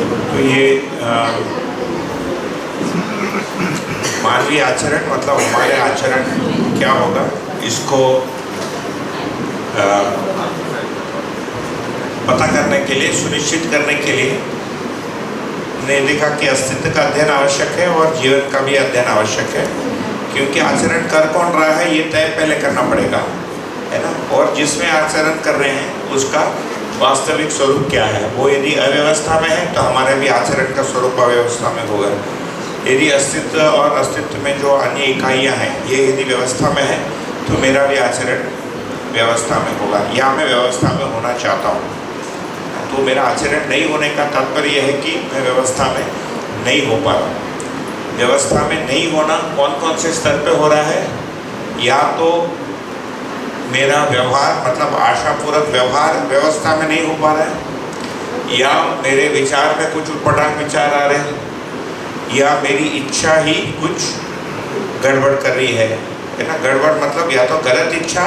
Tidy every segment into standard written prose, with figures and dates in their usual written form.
तो ये मानवीय आचरण मतलब हमारे आचरण क्या होगा, इसको पता करने के लिए, सुनिश्चित करने के लिए ने देखा कि अस्तित्व का अध्ययन आवश्यक है और जीवन का भी अध्ययन आवश्यक है, क्योंकि आचरण कर कौन रहा है ये तय पहले करना पड़ेगा, है ना। और जिसमें आचरण कर रहे हैं उसका वास्तविक स्वरूप क्या है। वो यदि अव्यवस्था में है तो हमारे भी आचरण का स्वरूप अव्यवस्था में होगा। यदि अस्तित्व और अस्तित्व में जो अन्य इकाइयाँ हैं ये यदि व्यवस्था में है तो मेरा भी आचरण व्यवस्था में होगा, या मैं व्यवस्था में होना चाहता हूँ। तो मेरा आचरण नहीं होने का तात्पर्य यह है कि मैं व्यवस्था में नहीं हो पा रहा। व्यवस्था में नहीं होना कौन कौन से स्तर पे हो रहा है, या तो मेरा व्यवहार मतलब आशापूर्वक व्यवहार व्यवस्था में नहीं हो पा रहा है, या मेरे विचार में कुछ उटपटांग विचार आ रहे हैं, या मेरी इच्छा ही कुछ गड़बड़ कर रही है ना। गड़बड़ मतलब या तो गलत इच्छा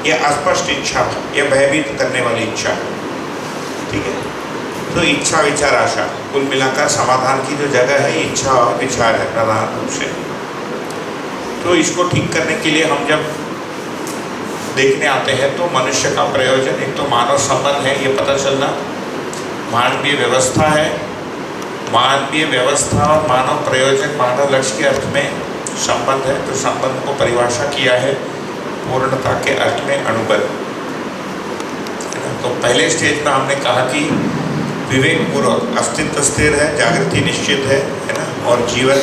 या अस्पष्ट इच्छा या भयभीत करने वाली इच्छा, ठीक है। तो इच्छा विचार आशा कुल मिलाकर समाधान की जो जगह है इच्छा और विचार है प्रधान रूप से। तो इसको ठीक करने के लिए हम जब देखने आते हैं तो मनुष्य का प्रयोजन एक तो मानव संबंध है, ये पता चलना। मानवीय व्यवस्था है, मानवीय व्यवस्था और मानव प्रयोजन मानव लक्ष्य के अर्थ में संबंध है। तो संबंध को परिभाषा किया है पूर्णता के अर्थ में अणुबद्ध। तो पहले स्टेज में हमने कहा कि विवेक पूर्वक अस्तित्व स्थिर है, जागृति निश्चित है ना, और जीवन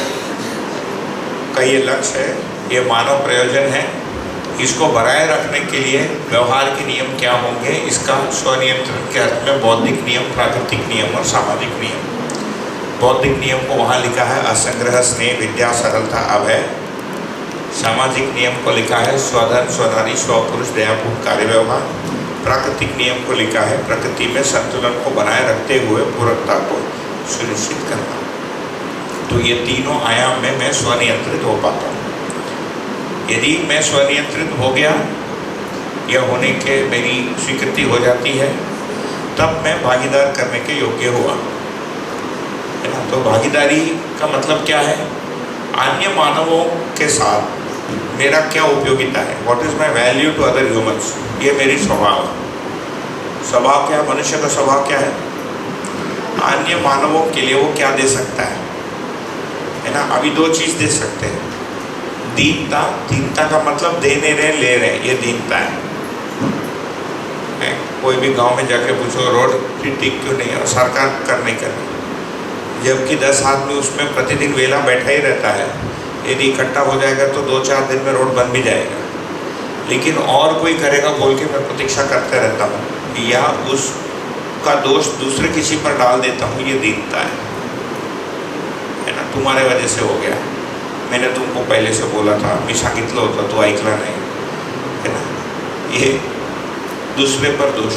का ये लक्ष्य है, ये मानव प्रयोजन है। इसको बनाए रखने के लिए व्यवहार के नियम क्या होंगे, इसका स्वनियंत्रण के अर्थ में बौद्धिक नियम, प्राकृतिक नियम और सामाजिक नियम। बौद्धिक नियम को वहाँ लिखा है असंग्रह, स्नेह, विद्या, सरलता, अभय। सामाजिक नियम को लिखा है स्वधर्म, स्वनारी, स्वपुरुष, दयापूर्ण कार्य व्यवहार। प्राकृतिक नियम को लिखा है प्रकृति में संतुलन को बनाए रखते हुए पूरकता को सुनिश्चित करना। तो ये तीनों आयाम में मैं स्वनियंत्रित हो पाता हूँ। यदि मैं स्वनियंत्रित हो गया या होने के मेरी स्वीकृति हो जाती है, तब मैं भागीदार करने के योग्य हुआ, है ना। तो भागीदारी का मतलब क्या है, अन्य मानवों के साथ मेरा क्या उपयोगिता है, what is my value to other humans. ये मेरी स्वभाव स्वभाव क्या है, मनुष्य का स्वभाव क्या है, अन्य मानवों के लिए वो क्या दे सकता है ना। अभी दो चीज़ दे सकते हैं, दीनता। दीनता का मतलब दे नहीं रहे ले रहे, ये दीनता है। कोई भी गांव में जाके पूछो रोड ठीक क्यों नहीं है, और सरकार कर नहीं कर रही, जबकि 10 आदमी उसमें प्रतिदिन वेला बैठा ही रहता है। यदि इकट्ठा हो जाएगा तो 2-4 दिन में रोड बन भी जाएगा, लेकिन और कोई करेगा बोल के मैं प्रतीक्षा करते रहता हूँ, या उसका दोष दूसरे किसी पर डाल देता हूँ, ये दीनता है ना। तुम्हारे वजह से हो गया, मैंने तुमको पहले से बोला था, मी सांगितलं होतं तो ऐकला नहीं, है ना। ये दूसरे पर दोष।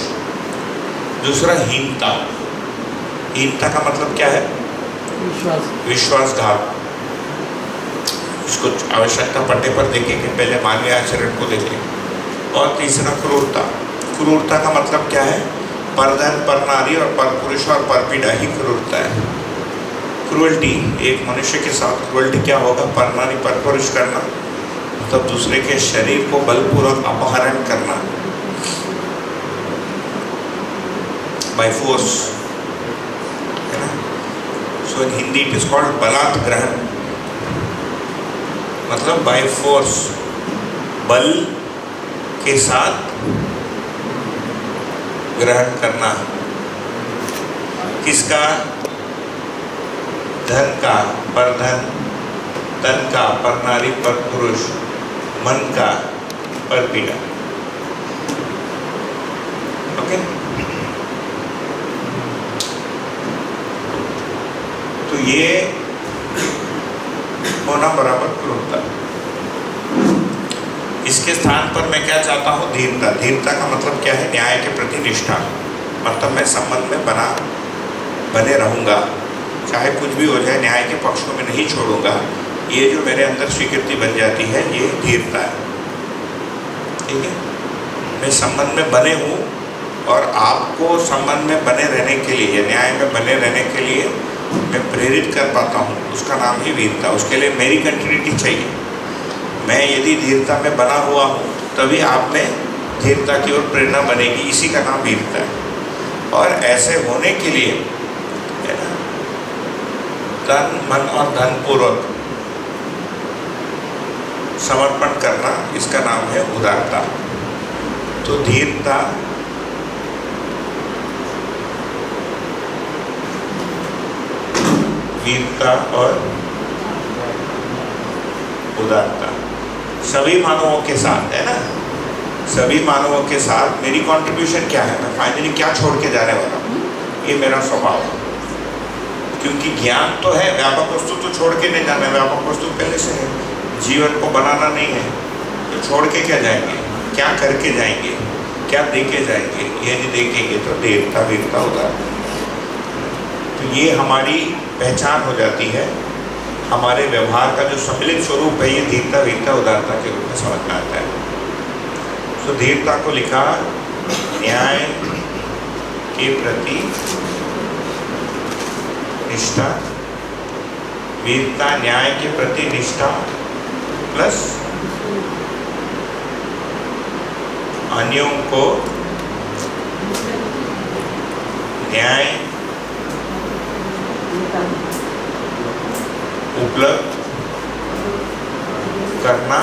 दूसरा हीनता। हीनता का मतलब क्या है, विश्वासघात। इसको आवश्यकता पड़ने पर देखेंगे, पहले मानवीय आचरण को देखें। और तीसरा क्रूरता। क्रूरता का मतलब क्या है, परधन, परनारी और परपुरुष और परपीड़ा ही क्रूरता है। क्रूअल्टी, एक मनुष्य के साथ क्रूअल्टी क्या होगा, परनारी, परपुरुष करना, मतलब दूसरे के शरीर को बलपूर्वक अपहरण करना बाय फोर्स, है ना। सो इन हिंदी इट इज कॉल्ड बलात् ग्रहण, मतलब बाय फोर्स, बल के साथ ग्रहण करना। किसका, धन का, परधन, तन का, परनारी, परपुरुष, मन का, परपीड़ा। ओके। तो ये होना बराबर क्रूरता। इसके स्थान पर मैं क्या चाहता हूँ, धीरता। धीरता का मतलब क्या है, न्याय के प्रति निष्ठा, मतलब मैं संबंध में बने रहूँगा, चाहे कुछ भी हो जाए, न्याय के पक्षों में नहीं छोड़ूंगा। ये जो मेरे अंदर स्वीकृति बन जाती है, ये धीरता है, ठीक है। मैं संबंध में बने हूँ और आपको संबंध में बने रहने के लिए या न्याय में बने रहने के लिए मैं प्रेरित कर पाता हूँ, उसका नाम ही वीरता। उसके लिए मेरी कंटिन्यूटी चाहिए। मैं यदि धीरता में बना हुआ हूँ तभी आप में धीरता की ओर प्रेरणा बनेगी, इसी का नाम वीरता है। और ऐसे होने के लिए है ना, तन मन और धन पूर्वक समर्पण करना, इसका नाम है उदारता। तो धीरता वीरता और उदारता सभी मानवों के साथ है ना, सभी मानवों के साथ मेरी कंट्रीब्यूशन क्या है, मैं फाइनली क्या छोड़ के जाने वाला हूँ, ये मेरा स्वभाव है। क्योंकि ज्ञान तो है, व्यापक वस्तु तो छोड़ के नहीं जाना है, व्यापक वस्तु पहले से है, जीवन को बनाना नहीं है, तो छोड़ के क्या जाएंगे, क्या करके जाएंगे, क्या दे के जाएंगे, ये नहीं देखेंगे तो देवता वीरता उदारता। तो ये हमारी पहचान हो जाती है, हमारे व्यवहार का जो सम्मिलित स्वरूप है, ये धीरता वीरता उदारता के रूप में समझ में आता है। तो धीरता को लिखा न्याय के प्रति निष्ठा, वीरता न्याय के प्रति निष्ठा प्लस अन्यों को न्याय उपलब्ध करना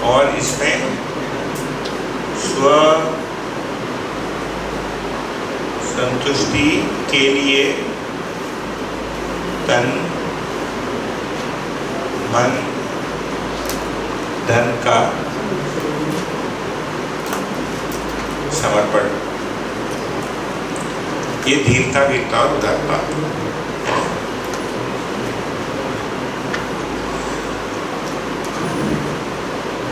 और इसमें स्व संतुष्टि के लिए तन मन धन का समर्पण, ये धीरता वीरता और उदारता।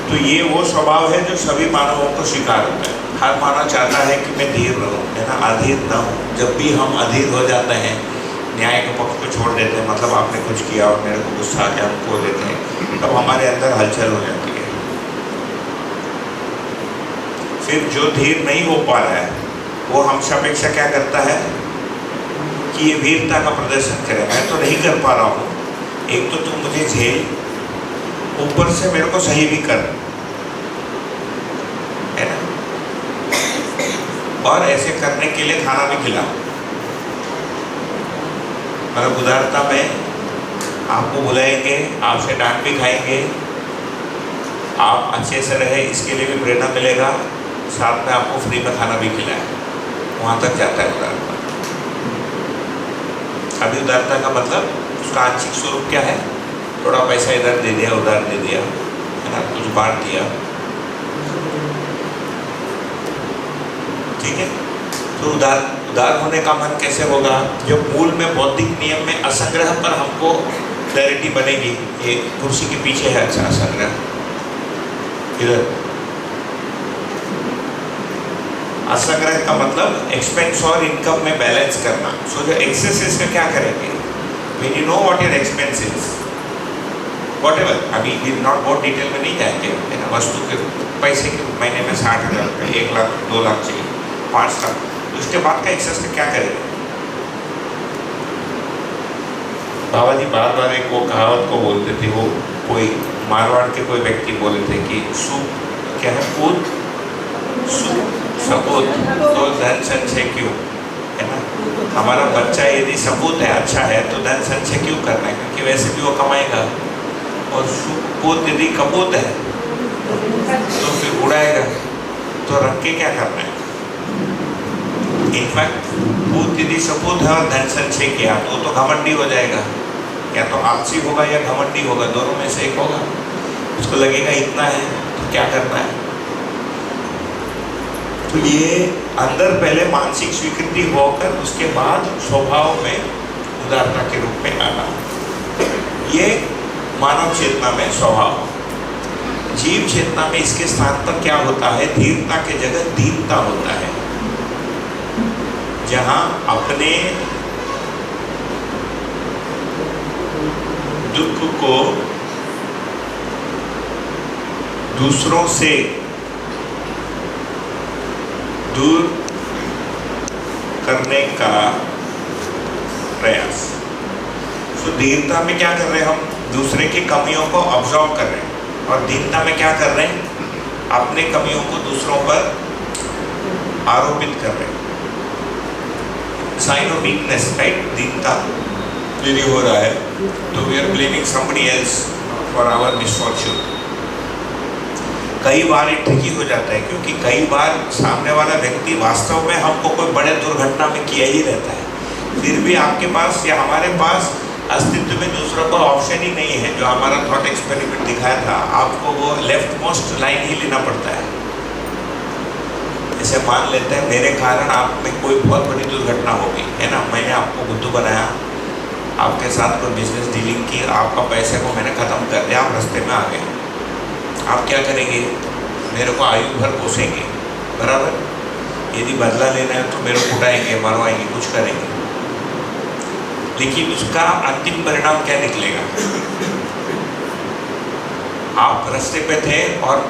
तो ये वो स्वभाव है जो सभी मानवों को स्वीकार होता है। हर मानव चाहता है कि मैं धीर रहूं, है ना, अधीर न हूं। जब भी हम अधीर हो जाते हैं, न्याय के पक्ष को छोड़ देते हैं, मतलब आपने कुछ किया और मेरे को गुस्सा आ गया, हम खो देते हैं, तब हमारे अंदर हलचल हो जाती है। फिर जो धीर नहीं हो पा रहा है वो हमसे अपेक्षा क्या करता है कि ये वीरता का प्रदर्शन करे। मैं तो नहीं कर पा रहा हूँ, एक तो तुम मुझे झेल, ऊपर से मेरे को सही भी कर, है ना, और ऐसे करने के लिए खाना भी खिला। मतलब उदारता में आपको बुलाएंगे, आपसे डांट भी खाएंगे, आप अच्छे से रहे इसके लिए भी प्रेरणा मिलेगा, साथ में आपको फ्री में खाना भी खिलाए, वहाँ तक जाता है उदारता। अभी उदारता का मतलब उसका आंशिक स्वरूप क्या है, थोड़ा पैसा इधर दे दिया उधर दे दिया, है ना, कुछ बांट दिया, ठीक है। तो उदार होने का मन कैसे होगा, जब मूल में बौद्धिक नियम में असंग्रह पर हमको क्लैरिटी बनेगी। ये कुर्सी के पीछे है, अच्छा असंग्रह इधर। असंग्रह का मतलब एक्सपेंस और इनकम में बैलेंस करना। सो जो एक्सेस इसका क्या करेंगे, when you know what your expense is, whatever, अभी वी नॉट बहुत डिटेल में नहीं जाएंगे, है ना, वस्तु के पैसे के महीने में 60,000 रुपये, 1 लाख 2 लाख चाहिए, 5 लाख, तो उसके बाद का एक्सेस का क्या करेंगे। बाबा जी बार बार एक वो कहावत को बोलते थे, वो कोई मारवाड़ के कोई व्यक्ति बोले थे कि क्या है, पूत सपूत तो धन संचय क्यों, है ना। हमारा बच्चा यदि सपूत है, अच्छा है, तो धन संचय क्यों करना है, क्योंकि वैसे भी वो कमाएगा। और पूत यदि कपूत है तो फिर उड़ाएगा, तो रख के क्या करना है। इनफैक्ट पूत यदि सपूत है और धन संचय किया तो वो तो घमंडी हो जाएगा, या तो आलसी होगा या घमंडी होगा, दोनों में से एक होगा। उसको लगेगा इतना है तो क्या करना है। तो ये अंदर पहले मानसिक स्वीकृति होकर उसके बाद स्वभाव में उदारता के रूप में आना, ये मानव चेतना में स्वभाव। जीव चेतना में इसके स्थान पर क्या होता है, धीरता के जगह दीनता होता है, जहां अपने दुख को दूसरों से दूर करने का प्रयास। तो दीनता में क्या कर रहे हैं हम? दूसरे की कमियों को ऑब्जर्व कर रहे हैं। और दीनता में क्या कर रहे हैं? अपने कमियों को दूसरों पर आरोपित कर रहे हैं। Sign of weakness, right? दीनता यदि हो रहा है तो we are blaming somebody else for our misfortune. कई बार ये ट्रिकी हो जाता है, क्योंकि कई बार सामने वाला व्यक्ति वास्तव में हमको कोई बड़े दुर्घटना में किया ही रहता है, फिर भी आपके पास या हमारे पास अस्तित्व में दूसरों को ऑप्शन ही नहीं है। जो हमारा थॉट एक्सपेरिमेंट दिखाया था, आपको वो लेफ्ट मोस्ट लाइन ही लेना पड़ता है। जैसे मान लेते हैं मेरे कारण आप में कोई बहुत बड़ी दुर्घटना हो गई है ना, मैंने आपको बुद्धू बनाया, आपके साथ कोई बिजनेस डीलिंग की, आपका पैसे को मैंने ख़त्म कर दिया, आप रास्ते में आ गए। आप क्या करेंगे? मेरे को आयु भर पोसेंगे, बराबर? यदि बदला लेना है तो मेरे को उठाएंगे, मरवाएंगे, कुछ करेंगे। लेकिन उसका अंतिम परिणाम क्या निकलेगा? आप रास्ते पे थे और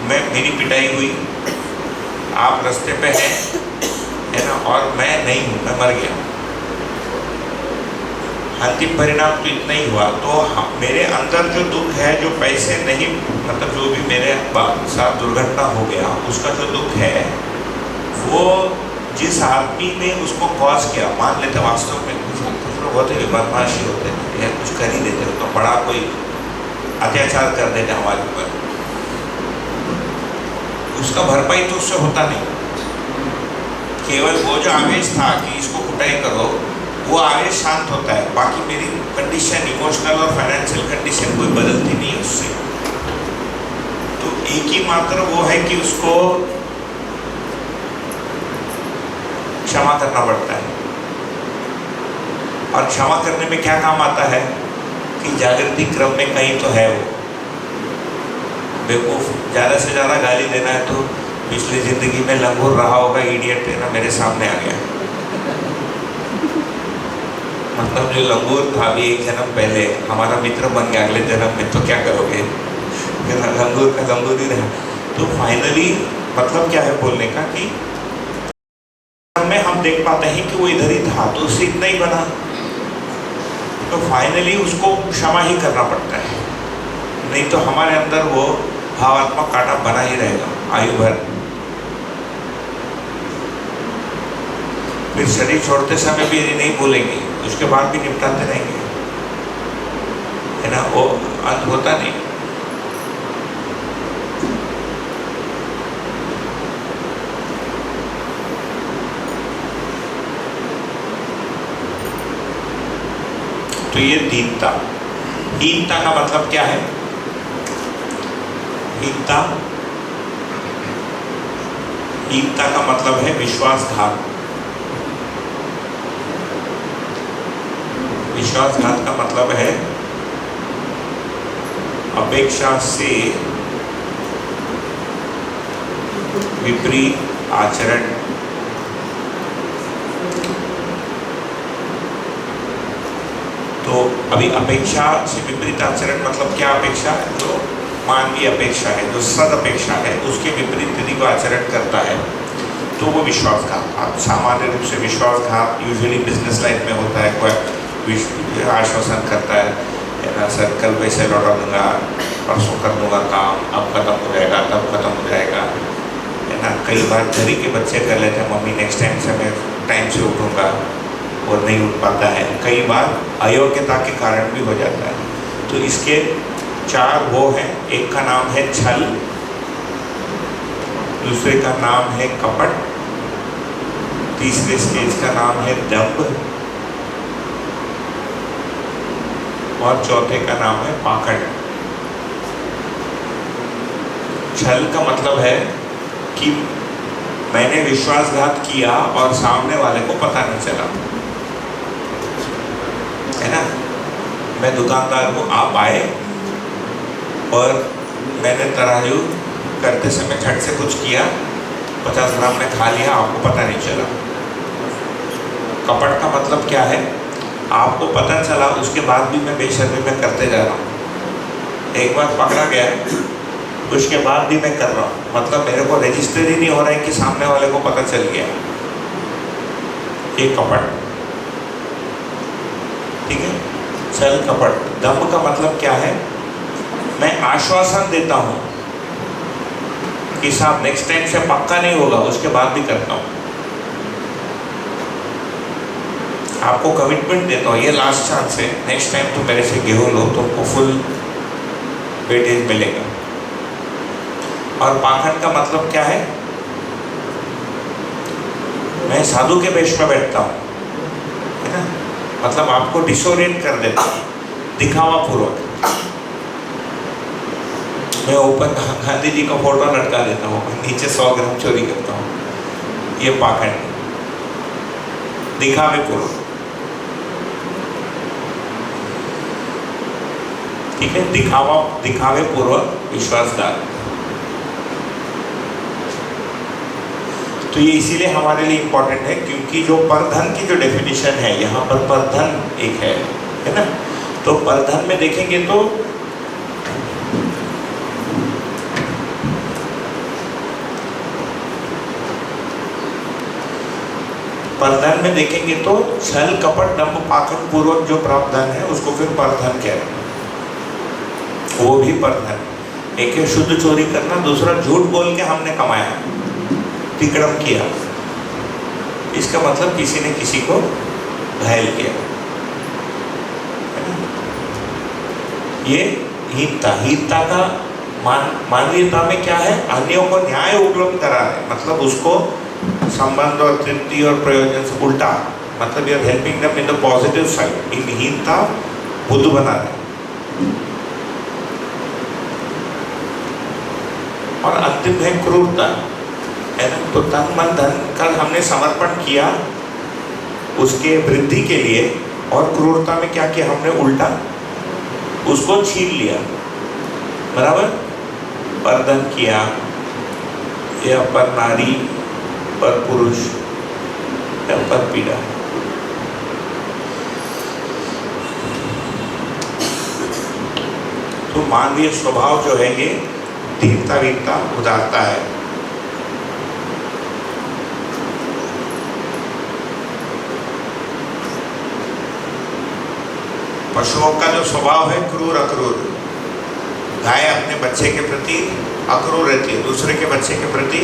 मेरी पिटाई हुई, आप रास्ते पे हैं, है ना, और मैं नहीं हूँ, मैं मर गया। अंतिम परिणाम तो इतना ही हुआ। तो मेरे अंदर जो दुख है, जो पैसे नहीं, मतलब जो भी मेरे साथ दुर्घटना हो गया, उसका जो दुख है वो जिस आदमी ने उसको कॉज किया, मान लेते वास्तव में कुछ लोग होते हैं बदमाशी होते हैं या कुछ कर ही देते हैं, तो बड़ा कोई अत्याचार कर देते हैं हमारे ऊपर, उसका भरपाई तो उससे होता नहीं। केवल वो जो आवेश था कि इसको कुटाई करो, वो आवेश शांत होता है, बाकी मेरी कंडीशन, इमोशनल और फाइनेंशियल कंडीशन कोई बदलती नहीं है उससे। तो एक ही मात्र वो है कि उसको क्षमा करना पड़ता है। और क्षमा करने में क्या काम आता है कि जागृति क्रम में कहीं तो है वो बेवकूफ। ज़्यादा से ज़्यादा गाली देना है तो पिछली जिंदगी में लंगूर रहा होगा, इडियट है ना, मेरे सामने आ गया। मतलब जो लंगूर था अभी एक जन्म पहले, हमारा मित्र बन गया अगले जन्म में, तो क्या करोगे? लंगूर का लंगूर ही रहा। तो फाइनली मतलब क्या है बोलने का कि में हम देख पाते हैं कि वो इधर ही था, तो उससे इतना ही बना। तो फाइनली उसको क्षमा ही करना पड़ता है, नहीं तो हमारे अंदर वो भावात्मक कांटा बना ही रहेगा आयु भर। फिर शरीर छोड़ते समय भी यदि नहीं बोलेंगे, उसके बाद भी निपटाते रहेंगे, है ना, वो अंत होता नहीं। तो ये दीनता। हीनता का मतलब क्या है? हीनता का मतलब है विश्वासघात। विश्वासघात का मतलब है अपेक्षा से विपरीत आचरण। तो अभी अपेक्षा से विपरीत आचरण मतलब क्या? अपेक्षा जो मानवीय अपेक्षा है, जो सद अपेक्षा है, उसके विपरीत यदि कोई आचरण करता है तो वो विश्वासघात। सामान्य रूप से विश्वासघात यूजुअली बिजनेस लाइफ में होता है। कोई आश्वासन करता है ना, सर कल पैसे लौटा दूंगा, परसों कर दूंगा काम, अब खत्म हो जाएगा, तब खत्म हो जाएगा, है ना। कई बार घर के बच्चे कर लेते हैं, मम्मी नेक्स्ट टाइम से मैं टाइम से उठूँगा, और नहीं उठ पाता है। कई बार अयोग्यता के कारण भी हो जाता है। तो इसके चार वो हैं। एक का नाम है छल, दूसरे का नाम है कपट, तीसरे स्टेज का नाम है दंभ, और चौथे का नाम है पाखंड। छल का मतलब है कि मैंने विश्वासघात किया और सामने वाले को पता नहीं चला, है ना। मैं दुकानदार को आप आए और मैंने तराजू करते समय झट से कुछ किया, 50 ग्राम में खा लिया, आपको पता नहीं चला। कपट का मतलब क्या है? आपको पता चला, उसके बाद भी मैं बेशर्मी में करते जा रहा हूँ। एक बार पकड़ा गया उसके बाद भी मैं कर रहा हूँ, मतलब मेरे को रजिस्टर ही नहीं हो रहा है कि सामने वाले को पता चल गया। ये कपट, ठीक है। छल कपट। दम्भ का मतलब क्या है? मैं आश्वासन देता हूँ कि साहब नेक्स्ट टाइम से पक्का नहीं होगा, उसके बाद भी करता हूँ। आपको कमिटमेंट देता हूँ, ये लास्ट चांस है, नेक्स्ट टाइम तुम मेरे से गेहूं लो, तुमको फुल वेटेज मिलेगा। और पाखंड का मतलब क्या है? मैं साधु के वेश में बैठता हूँ, है ना, मतलब आपको डिसोरिएंट कर देता हूँ, दिखावा पूर्वक। मैं ऊपर गांधी जी का फोटो लटका देता हूँ, नीचे 100 ग्राम चोरी करता हूँ, ये पाखंड, दिखावे पूर्वक, ठीक है। दिखावे पूर्वक विश्वासघात। तो ये इसीलिए हमारे लिए इम्पोर्टेंट है, क्योंकि जो परधन की जो डेफिनेशन है यहाँ पर, परधन एक है ना। तो परधन में देखेंगे तो परधन में देखेंगे तो छल कपट दंभ पाखंड पूर्वक जो प्राप्त धन है उसको फिर परधन कहते हैं, वो भी परधन। एक है शुद्ध चोरी करना, दूसरा झूठ बोल के हमने कमाया, तिकड़म किया, इसका मतलब किसी ने किसी को घायल किया। ये हीनता का मानवीयता में क्या है? अन्यों को न्याय उपलब्ध करा है, मतलब उसको संबंध और तृप्ति और प्रयोजन से उल्टा, मतलब you are helping them in the positive side. इन हीनता बुद्ध बना रहे। और अंतिम है क्रूरता, है ना। तो तन मन धन का हमने समर्पण किया उसके वृद्धि के लिए, और क्रूरता में क्या किया हमने? उल्टा उसको छीन लिया, बराबर। परधन किया, या पर नारी, पर पुरुष, या पर पीड़ा। तो मानवीय स्वभाव जो है ये दीनता, वीरता, उदारता है। पशुओं का जो स्वभाव है क्रूर अक्रूर। गाय अपने बच्चे के प्रति अक्रूर रहती है, दूसरे के बच्चे के प्रति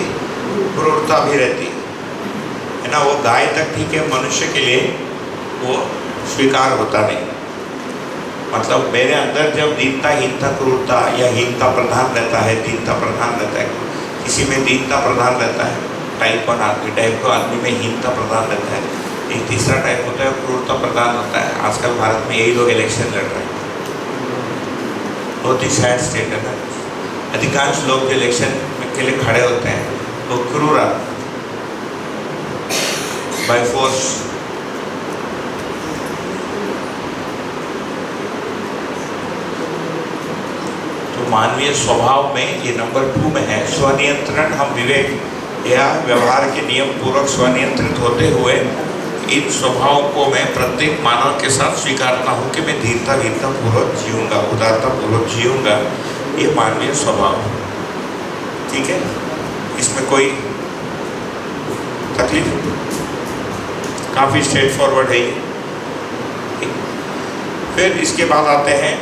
क्रूरता भी रहती है ना। वो गाय तक ठीक है, मनुष्य के लिए वो स्वीकार होता नहीं। मतलब मेरे अंदर जब दीनता, हीनता, क्रूरता या हीनता प्रधान रहता है, दीनता प्रधान रहता है, किसी में दीनता प्रधान रहता है, टाइप 1 आदमी, टाइप 2 आदमी में हीनता प्रधान रहता है, एक तीसरा टाइप होता है क्रूरता प्रधान होता है। आजकल भारत में यही लोग इलेक्शन लड़ रहे हैं, बहुत ही सैड स्टेट है ना। अधिकांश लोग जो इलेक्शन के लिए खड़े होते हैं वो क्रूर बाय फोर्स। तो मानवीय स्वभाव में ये नंबर 2 में है स्वनियंत्रण। हम विवेक या व्यवहार के नियम पूर्वक स्वनियंत्रित होते हुए इन स्वभाव को मैं प्रत्येक मानव के साथ स्वीकारता हूँ कि मैं धीरता, वीरता पूर्वक जीऊँगा, उदारता पूर्वक जीऊँगा। ये मानवीय स्वभाव, ठीक है। इसमें कोई तकलीफ, काफ़ी स्ट्रेट फॉरवर्ड है ये। फिर इसके बाद आते हैं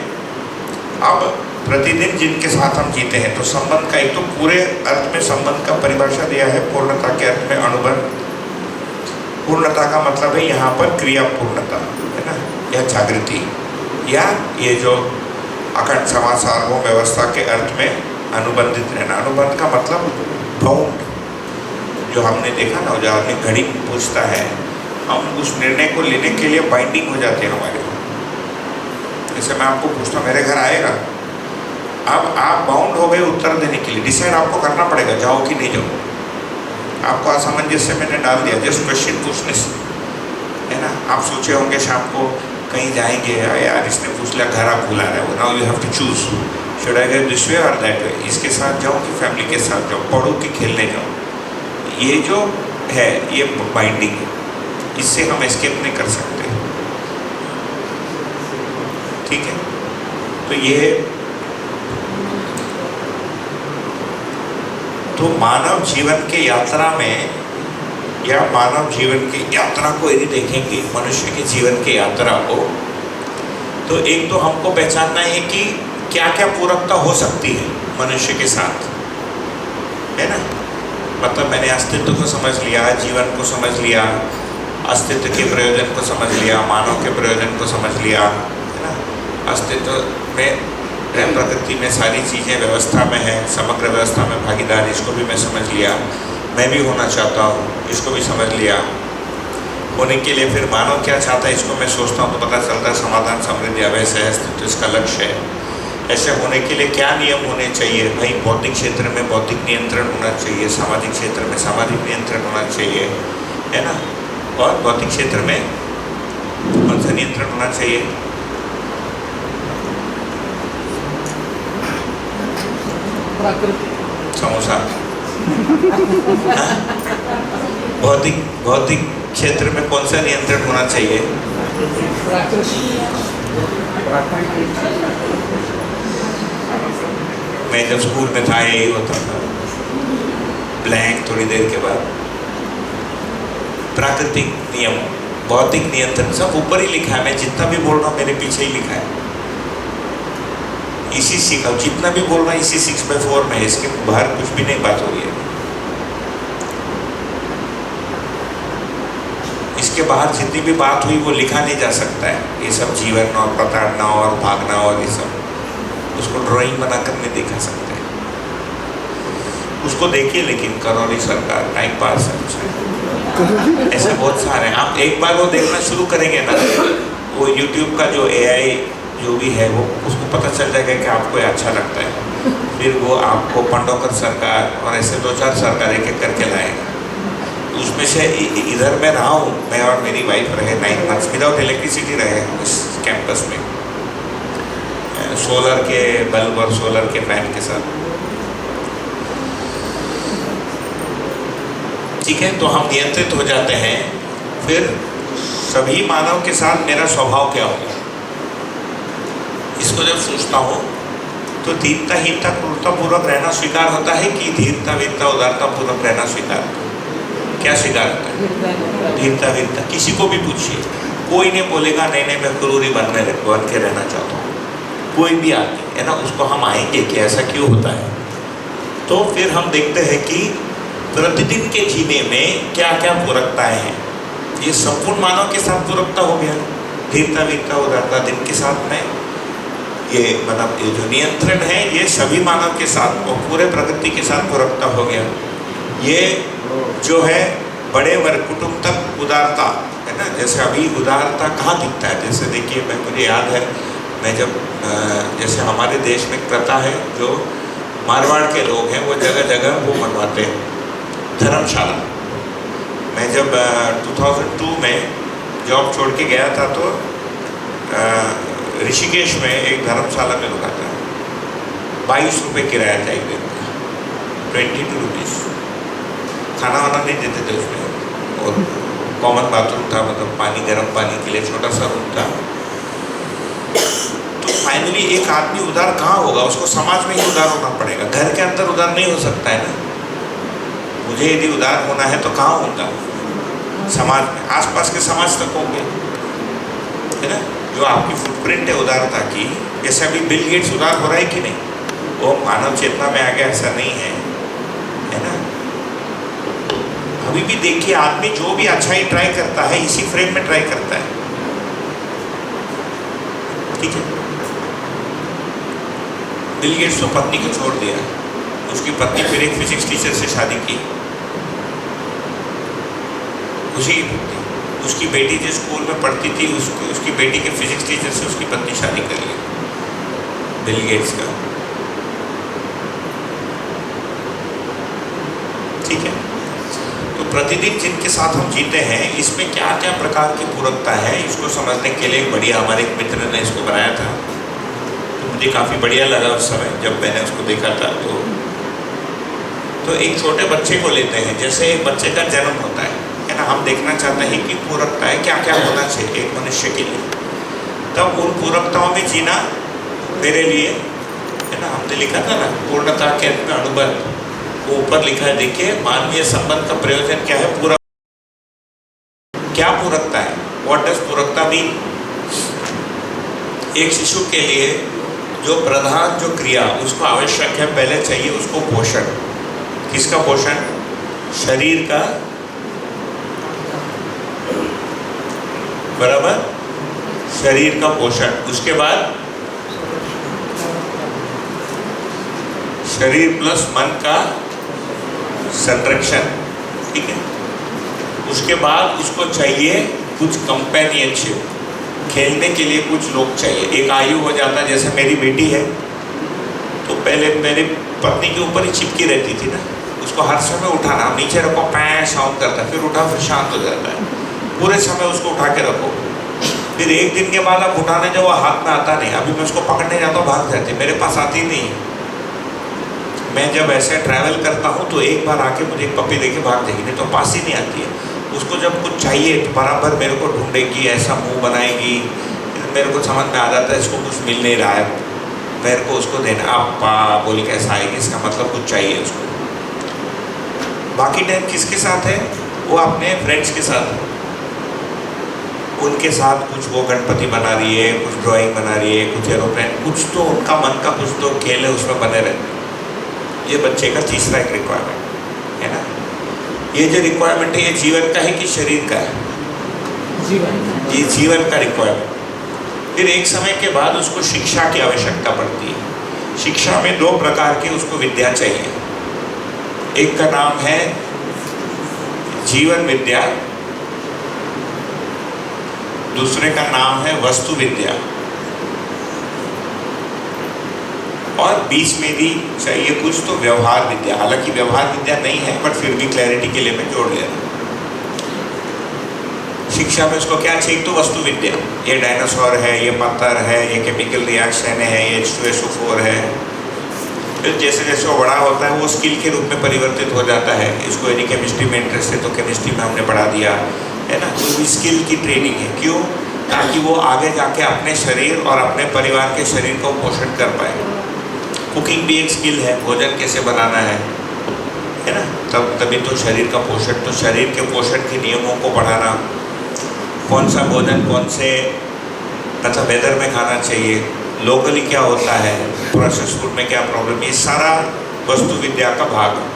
अब प्रतिदिन जिनके साथ हम जीते हैं। तो संबंध का एक तो पूरे अर्थ में संबंध का परिभाषा दिया है, पूर्णता के अर्थ में अणुबंध। पूर्णता का मतलब है यहाँ पर क्रिया पूर्णता, है ना, या जागृति, या ये जो अखंड समाज सार्वभौम व्यवस्था के अर्थ में अनुबंधित रहना। अनुबंध का मतलब बाउंड, जो हमने देखा ना, जो आदमी घड़ी पूछता है, हम उस निर्णय को लेने के लिए बाइंडिंग हो जाते हैं हमारे। जैसे मैं आपको पूछता हूँ मेरे घर आएगा, अब आप बाउंड हो गए उत्तर देने के लिए, डिसाइड आपको करना पड़ेगा जाओ कि नहीं जाओ। आपको असमंजस्य मैंने डाल दिया जस्ट क्वेश्चन पूछने से, है ना। आप सोचे होंगे शाम को कहीं जाएंगे, यार इसने पूछ लिया घर आप बुला रहे हो, now you have to choose, should I go this way और दैट वे, इसके साथ जाऊँ कि फैमिली के साथ जाऊँ, पढ़ूँ कि खेलने जाऊँ। ये जो है ये बाइंडिंग है, इससे हम एस्केप नहीं कर सकते, ठीक है। तो ये तो मानव जीवन के यात्रा में, या मानव जीवन की यात्रा को यदि देखेंगे, मनुष्य के जीवन की यात्रा को, तो एक तो हमको पहचानना है कि क्या क्या पूरकता हो सकती है मनुष्य के साथ, है ना। मतलब मैंने अस्तित्व को समझ लिया, जीवन को समझ लिया, अस्तित्व के प्रयोजन को समझ लिया, मानव के प्रयोजन को समझ लिया, है ना। अस्तित्व में प्रकृति में सारी चीज़ें व्यवस्था में है, समग्र व्यवस्था में भागीदार, इसको भी मैं समझ लिया। मैं भी होना चाहता हूँ, इसको भी समझ लिया। होने के लिए फिर मानव क्या चाहता है, इसको मैं सोचता हूँ तो पता चलता है समाधान, समृद्धि, अवैस है, अस्तित्व इसका लक्ष्य है। ऐसे होने के लिए क्या नियम होने चाहिए भाई? भौतिक क्षेत्र में भौतिक नियंत्रण होना चाहिए, सामाजिक क्षेत्र में सामाजिक नियंत्रण होना चाहिए, है ना। और भौतिक क्षेत्र में कौन सा नियंत्रण होना चाहिए? समोसा। भौतिक क्षेत्र में कौन सा नियंत्रण होना चाहिए? मैं जब स्कूल में था यही होता था, ब्लैंक थोड़ी देर के बाद। प्राकृतिक नियम, भौतिक नियंत्रण सब ऊपर ही लिखा है। मैं जितना भी बोल रहा हूँ मेरे पीछे ही लिखा है। इसी सीखा, जितना भी बोल रहा है इसी 6/4 में है, इसके बाहर कुछ भी नहीं बात हो रही है। इसके बाहर जितनी भी बात हुई वो लिखा नहीं जा सकता है। ये सब जीवन और प्रताड़ना और भागना और ये सब, उसको ड्राइंग बनाकर नहीं दिखा सकते। उसको देखिए, लेकिन करौली सरकार, टाइम पास है, ऐसे बहुत सारे हैं। आप एक बार वो देखना शुरू करेंगे ना, वो YouTube का जो AI जो भी है वो, उसको पता चल जाएगा कि आपको ये अच्छा लगता है। फिर वो आपको पंडोकर सरकार और ऐसे 2-4 सरकार एक एक करके लाएगा। उसमें से इधर मैं रहा हूँ, मैं और मेरी वाइफ रहे 9 मंथ्स विदाउट इलेक्ट्रिसिटी रहे उस कैंपस में, सोलर के बल्ब और सोलर के फैन के साथ। ठीक है, तो हम नियंत्रित हो जाते हैं। फिर सभी मानव के साथ मेरा स्वभाव क्या होगा, इसको जब सोचता हूँ तो धीरता, हीनता, क्रूरता पूर्वक रहना स्वीकार होता है कि धीरता, वीरता, उदारता पूर्वक रहना स्वीकार? क्या स्वीकार होता है? धीरता, वीरता। किसी को भी पूछिए, कोई नहीं बोलेगा नहीं नहीं मैं क्रूर ही बन के रहना चाहता हूँ। कोई भी आदमी, है ना, उसको हम आएंगे कि ऐसा क्यों होता है। तो फिर हम देखते हैं कि प्रतिदिन के जीने में क्या क्या पूरकताएं हैं। ये संपूर्ण मानव के साथ पूरकता हो गया, धीरता, वीरता, उदारता। दिन के साथ में ये मतलब ये जो नियंत्रण है ये सभी मानव के साथ और पूरे प्रकृति के साथ पूरकता हो गया। ये जो है बड़े वर्ग कुटुंब तक उदारता, है ना। जैसे अभी उदारता कहाँ दिखता है? जैसे देखिए, मुझे याद है, मैं जब जैसे हमारे देश में प्रथा है, जो मारवाड़ के लोग हैं वो जगह जगह वो मनवाते हैं धर्मशाला। मैं जब 2002 में जॉब छोड़ के गया था तो ऋषिकेश में एक धर्मशाला में रुका था। 22 रुपये किराया था एक दिन का, 22 रुपीज़। खाना वाना नहीं देते थे उसमें, और कॉमन बाथरूम था, मतलब पानी, गर्म पानी के लिए छोटा सा रूम था। तो फाइनली एक आदमी उदार कहाँ होगा? उसको समाज में ही उदार होना पड़ेगा, घर के अंदर उदार नहीं हो सकता है ना। मुझे यदि उदार होना है तो कहाँ होगा? समाज में, आसपास के समाज तक होंगे, है ना। जो आपकी फुटप्रिंट है उदारता की, जैसे अभी बिल गेट्स उदार हो रहा है कि नहीं? वो मानव चेतना में आ गया, ऐसा नहीं है ना। अभी भी देखिए, आदमी जो भी अच्छा ही ट्राई करता है इसी फ्रेम में ट्राई करता है, ठीक है। बिल गेट्स तो पत्नी को छोड़ दिया, उसकी पत्नी फिर एक फिजिक्स टीचर से शादी की, उसकी बेटी जिस स्कूल में पढ़ती थी उसकी बेटी के फिजिक्स टीचर से उसकी पत्नी शादी कर ली, बिल गेट्स का, ठीक है। तो प्रतिदिन जिनके साथ हम जीते हैं इसमें क्या क्या प्रकार की पूरकता है, इसको समझने के लिए बढ़िया हमारे एक मित्र ने इसको बनाया था। तो मुझे काफ़ी बढ़िया लगा उस समय जब मैंने उसको देखा था। तो एक छोटे बच्चे को लेते हैं, जैसे एक बच्चे का जन्म होता है ना, हम देखना चाहते हैं कि पूरकता है क्या क्या होना चाहिए एक मनुष्य के लिए। तब उन पूरकताओं में जीना मेरे लिए, है ना, हमने लिखा था ना, पूर्णता के अंत में अनुबंध, वो ऊपर लिखा है, देखिए, मानवीय संबंध का प्रयोजन क्या है? पूरा क्या पूरकता है? व्हाट डज पूरकता मीन? एक शिशु के लिए जो प्रधान जो क्रिया उसको आवश्यक है, पहले चाहिए उसको पोषण। किसका पोषण? शरीर का, बराबर, शरीर का पोषण। उसके बाद शरीर प्लस मन का संरक्षण, ठीक है। उसके बाद उसको चाहिए कुछ कंपेनियनशिप, खेलने के लिए कुछ लोग चाहिए। एक आयु हो जाता है, जैसे मेरी बेटी है तो पहले मेरी पत्नी के ऊपर ही चिपकी रहती थी ना, उसको हर समय उठाना, नीचे रखो, पैं साउंड करता है, फिर उठा, फिर शांत हो जाता है, पूरे समय उसको उठा के रखो। फिर एक दिन के बाद अब उठाने जब वो हाथ में आता नहीं, अभी मैं उसको पकड़ने जाता हूँ भाग जाती, मेरे पास आती नहीं। मैं जब ऐसे ट्रैवल करता हूँ तो एक बार आके मुझे एक पपी देके भाग जाएगी, नहीं तो पास ही नहीं आती है। उसको जब कुछ चाहिए तो बराबर मेरे को ढूंढेगी, ऐसा मुंह बनाएगी, मेरे को समझ में आ जाता है इसको कुछ मिल नहीं रहा है, मेरे को उसको देना, आपा बोल के ऐसा आएगी, इसका मतलब कुछ चाहिए उसको। बाकी टाइम किसके साथ है? वो अपने फ्रेंड्स के साथ, उनके साथ कुछ वो गणपति बना रही है, कुछ ड्राइंग बना रही है, कुछ एरोप्लेन, कुछ तो उनका मन का कुछ तो खेल है, उसमें बने रहते। ये बच्चे का तीसरा एक रिक्वायरमेंट है ना। ये जो रिक्वायरमेंट है, ये जीवन का है कि शरीर का है? जीवन। ये जीवन का रिक्वायरमेंट। फिर एक समय के बाद उसको शिक्षा की आवश्यकता पड़ती है। शिक्षा में दो प्रकार की उसको विद्या चाहिए। एक का नाम है जीवन विद्या, दूसरे का नाम है वस्तु विद्या, और बीच में भी चाहिए कुछ तो व्यवहार विद्या। हालांकि व्यवहार विद्या नहीं है, बट फिर भी क्लैरिटी के लिए मैं जोड़ ले रहा हूँ। शिक्षा में उसको क्या चाहिए? तो वस्तु विद्या, ये डायनासोर है, ये पत्थर है, ये केमिकल रिएक्शन है, ये H2SO4 है। फिर जैसे जैसे वो बड़ा होता है वो स्किल के रूप में परिवर्तित हो जाता है। इसको यदि केमिस्ट्री में इंटरेस्ट है तो केमिस्ट्री में हमने पढ़ा दिया, है ना। तो भी स्किल की ट्रेनिंग है। क्यों? ताकि वो आगे जाके अपने शरीर और अपने परिवार के शरीर को पोषण कर पाए। कुकिंग भी एक स्किल है, भोजन कैसे बनाना है ना। तभी तो शरीर का पोषण, तो शरीर के पोषण के नियमों को बढ़ाना, कौन सा भोजन कौन से मतलब वेदर में खाना चाहिए, लोकली क्या होता है, प्रोसेस फूड में क्या प्रॉब्लम, ये सारा वस्तु विद्या का भाग है।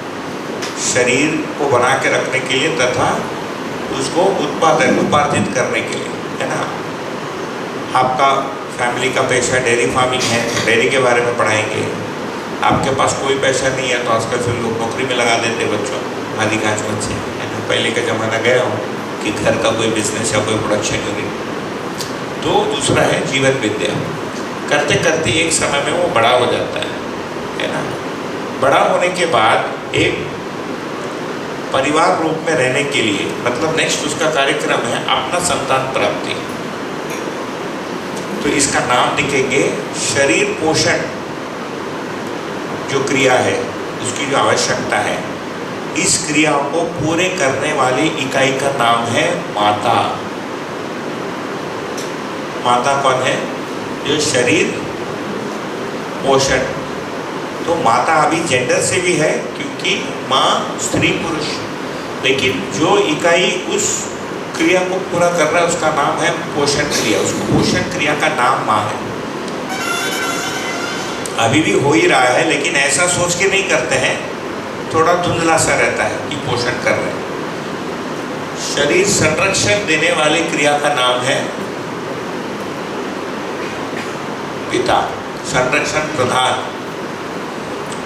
शरीर को बना के रखने के लिए तथा उसको उपार्जित करने के लिए, है ना। आपका फैमिली का पेशा डेयरी फार्मिंग है, डेयरी के बारे में पढ़ाएंगे। आपके पास कोई पैसा नहीं है तो आजकल फिर लोग नौकरी में लगा देते बच्चों, अधिकांश बच्चे, है ना। पहले का ज़माना गया हो कि घर का कोई बिजनेस या कोई प्रोडक्शन यूनिट। तो दूसरा है जीवन विद्या। करते करते एक समय में वो बड़ा हो जाता है ना। बड़ा होने के बाद एक परिवार रूप में रहने के लिए, मतलब नेक्स्ट उसका कार्यक्रम है अपना संतान प्राप्ति। तो इसका नाम लिखेंगे शरीर पोषण जो क्रिया है, उसकी जो आवश्यकता है, इस क्रिया को पूरे करने वाली इकाई का नाम है माता। माता कौन है? जो शरीर पोषण। तो माता अभी जेंडर से भी है क्योंकि माँ स्त्री पुरुष, लेकिन जो इकाई उस क्रिया को पूरा कर रहा है उसका नाम है पोषण क्रिया। उसको पोषण क्रिया का नाम माँ है। अभी भी हो ही रहा है, लेकिन ऐसा सोच के नहीं करते हैं, थोड़ा धुंधला सा रहता है कि पोषण कर रहे हैं। शरीर संरक्षण देने वाली क्रिया का नाम है पिता, संरक्षण प्रधान।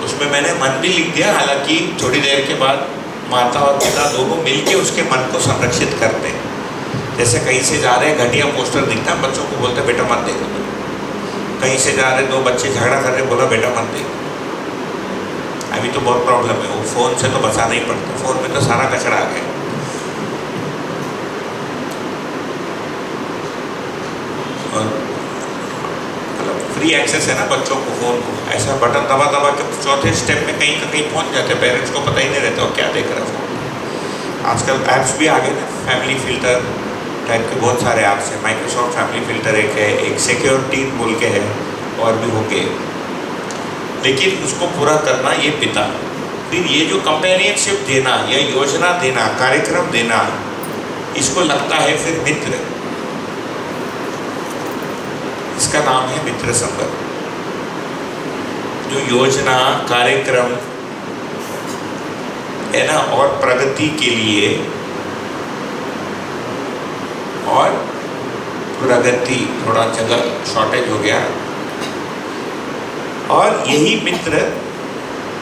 उसमें मैंने मन भी लिख दिया, हालांकि थोड़ी देर के बाद माता और पिता दोनों मिलके उसके मन को संरक्षित करते हैं। जैसे कहीं से जा रहे हैं, घटिया पोस्टर दिखता है, बच्चों को बोलते बेटा मत देखो। कहीं से जा रहे, दो बच्चे झगड़ा कर रहे, बोला बेटा मत देखो। अभी तो बहुत प्रॉब्लम है, वो फ़ोन से तो बचाना ही पड़ता, फ़ोन में तो सारा कचरा आ गया। और फ्री एक्सेस है ना बच्चों को फ़ोन को, ऐसा बटन दबा दबा के चौथे स्टेप में कहीं का कहीं पहुंच जाते हैं। पेरेंट्स को पता ही नहीं रहता वो क्या देख रहा है फ़ोन। आजकल ऐप्स भी आ गए ना, फैमिली फिल्टर टाइप के बहुत सारे ऐप्स हैं। माइक्रोसॉफ्ट फैमिली फिल्टर एक है, एक सिक्योरिटी बोल के है, और भी हो गए। लेकिन उसको पूरा करना ये पिता, फिर ये जो कंपेनियनशिप देना या योजना देना, कार्यक्रम देना, इसको लगता है फिर मित्र। इसका नाम है मित्र संबंध। जो योजना, कार्यक्रम है ना, और प्रगति के लिए, और प्रगति, थोड़ा जगह शॉर्टेज हो गया, और यही मित्र,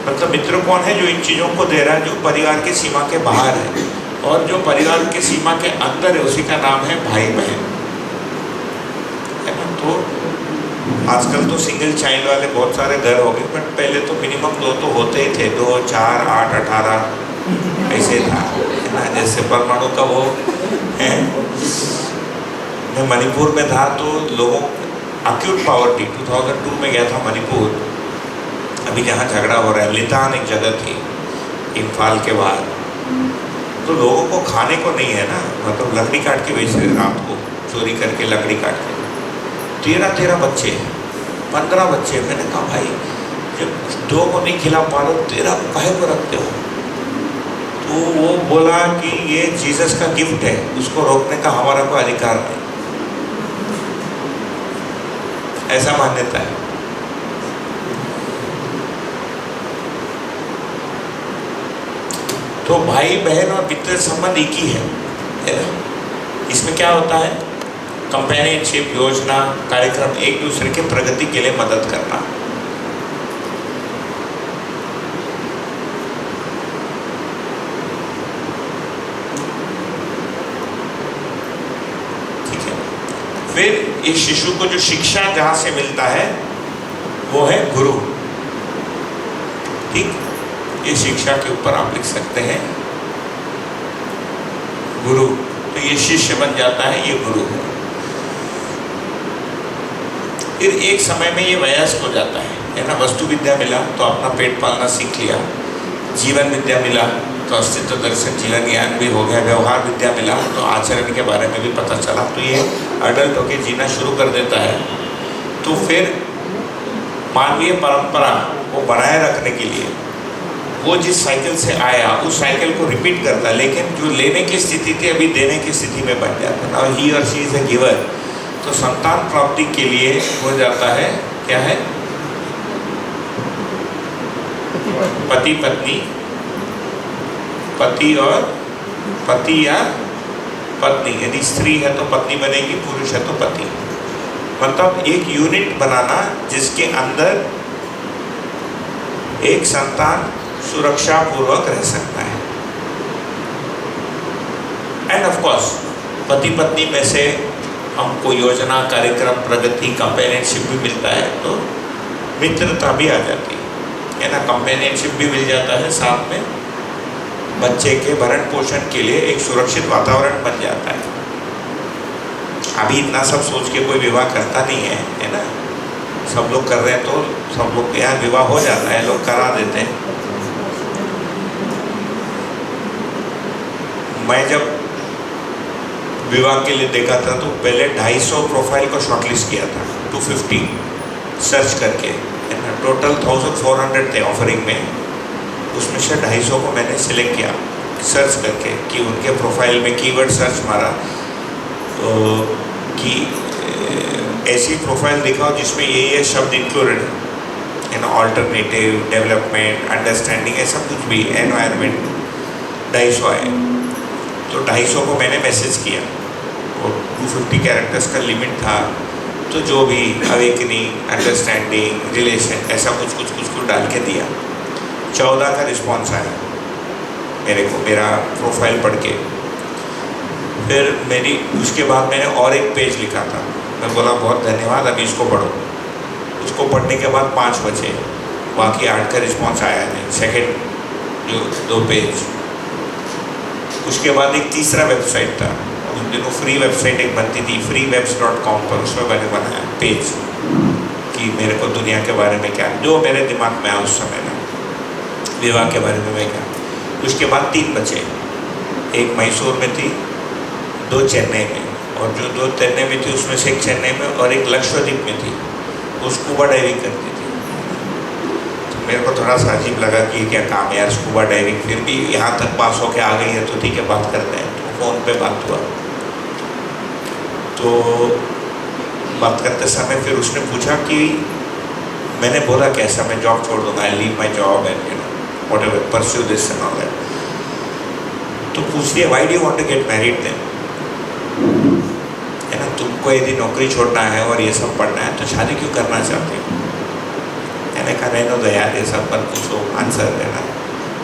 मतलब मित्र कौन है? जो इन चीज़ों को दे रहा है, जो परिवार की सीमा के बाहर है, और जो परिवार की सीमा के अंदर है उसी का नाम है भाई बहन, है ना। तो आजकल तो सिंगल चाइल्ड वाले बहुत सारे घर हो गए, बट पहले तो मिनिमम 2 तो होते ही थे, 2, 4, 8, 18 ऐसे था, है ना। जैसे परमाणु का वो है। मैं मणिपुर में था तो लोगों अक्यूट पॉवर्टी, 2002 में गया था मणिपुर, अभी जहाँ झगड़ा हो रहा है, लितान एक जगह थी इम्फाल के बाद, तो लोगों को खाने को नहीं है ना, मतलब लकड़ी काट के बेच रहे, रात को चोरी करके लकड़ी काट के। 13 बच्चे, 15 बच्चे। मैंने कहा भाई जब 2 को नहीं खिला पा रहे 13 को काहे को रखते हो? तो वो बोला कि ये जीसस का गिफ्ट है, उसको रोकने का हमारा कोई अधिकार नहीं, ऐसा मान्यता है। तो भाई बहन और मित्र संबंध एक ही है ना। इसमें क्या होता है? कंपेनियनशिप, योजना, कार्यक्रम, एक दूसरे के प्रगति के लिए मदद करना। ठीक है। फिर इस शिशु को जो शिक्षा जहां से मिलता है वो है गुरु। ठीक, ये शिक्षा के ऊपर आप लिख सकते हैं गुरु। तो ये शिष्य बन जाता है, ये गुरु है। फिर एक समय में ये वयस्क हो जाता है ना। वस्तु विद्या मिला तो अपना पेट पालना सीख लिया, जीवन विद्या मिला तो अस्तित्व दर्शन जीवन ज्ञान भी हो गया, व्यवहार विद्या मिला तो आचरण के बारे में भी पता चला, तो ये अडल्ट होके जीना शुरू कर देता है। तो फिर मानवीय परंपरा को बनाए रखने के लिए वो जिस साइकिल से आया उस साइकिल को रिपीट करता है, लेकिन जो लेने की स्थिति थी अभी देने की स्थिति में बन जाता है। नाउ ही और शी इज ए गिवर। तो संतान प्राप्ति के लिए हो जाता है, क्या है? पति पत्नी, पति और पति या पत्नी, यदि स्त्री है तो पत्नी बनेगी, पुरुष है तो पति। मतलब एक यूनिट बनाना जिसके अंदर एक संतान सुरक्षा पूर्वक रह सकता है। एंड ऑफ कोर्स पति पत्नी में से हमको योजना, कार्यक्रम, प्रगति, कंपेनियनशिप भी मिलता है, तो मित्रता भी आ जाती है ना। कंपेनियनशिप भी मिल जाता है, साथ में बच्चे के भरण पोषण के लिए एक सुरक्षित वातावरण बन जाता है। अभी इतना सब सोच के कोई विवाह करता नहीं है ना। सब लोग कर रहे हैं तो सब लोग के यहाँ विवाह हो जाता है, लोग करा देते हैं। मैं जब विवाह के लिए देखा था तो पहले 250 प्रोफाइल को शॉर्टलिस्ट किया था, 250 सर्च करके, है ना। टोटल 1400 थे ऑफरिंग में, उसमें से 250 को मैंने सिलेक्ट किया सर्च करके, कि उनके प्रोफाइल में कीवर्ड सर्च मारा तो कि ऐसी प्रोफाइल दिखाओ जिसमें ये शब्द इंक्लूडेड है ना। ऑल्टरनेटिव, डेवलपमेंट, अंडरस्टैंडिंग, ऐसा कुछ भी, एनवायरनमेंट। 250 आए तो 250 को मैंने मैसेज किया, और 250 कैरेक्टर्स का लिमिट था। तो जो भी अवेकनिंग, अंडरस्टैंडिंग, रिलेशन, ऐसा कुछ डाल के दिया। 14 का रिस्पॉन्स आया मेरे को, मेरा प्रोफाइल पढ़ के। फिर मेरी उसके बाद मैंने और एक पेज लिखा था, मैं बोला बहुत धन्यवाद, अभी इसको पढ़ो। उसको पढ़ने के बाद 5 बचे, बाकी 8 का रिस्पॉन्स आया नहीं। सेकेंड जो 2 पेज, उसके बाद एक तीसरा वेबसाइट था, उस दिनों फ्री वेबसाइट एक बनती थी, freewebs.com पर, उसमें मैंने बनाया पेज कि मेरे को दुनिया के बारे में क्या, जो मेरे दिमाग में आया उस समय में, विवाह के बारे में मैं क्या। उसके बाद 3 बचे, एक मैसूर में थी, 2 चेन्नई में, और जो 2 चेन्नई में थी उसमें से एक चेन्नई में और एक लक्षद्वीप में थी, वो स्कूबा डाइविंग करती थी। तो मेरे को थोड़ा सा अजीब लगा कि क्या काम है यार, स्कूबा डाइविंग, फिर भी यहाँ तक पास होके आ गई है तो ठीक है बात करते हैं। तो फ़ोन पे बात हुआ, तो बात करते समय फिर उसने पूछा कि मैंने बोला कैसा, मैं जॉब छोड़ दूँगा, I leave my job and you know whatever pursue this and all that. तो पूछती है why do you want to get married then, है ना, तुमको यदि नौकरी छोड़ना है और ये सब पढ़ना है तो शादी क्यों करना चाहते हो? मैंने कहा नहीं तो यार ये सब पर पूछो, आंसर देना।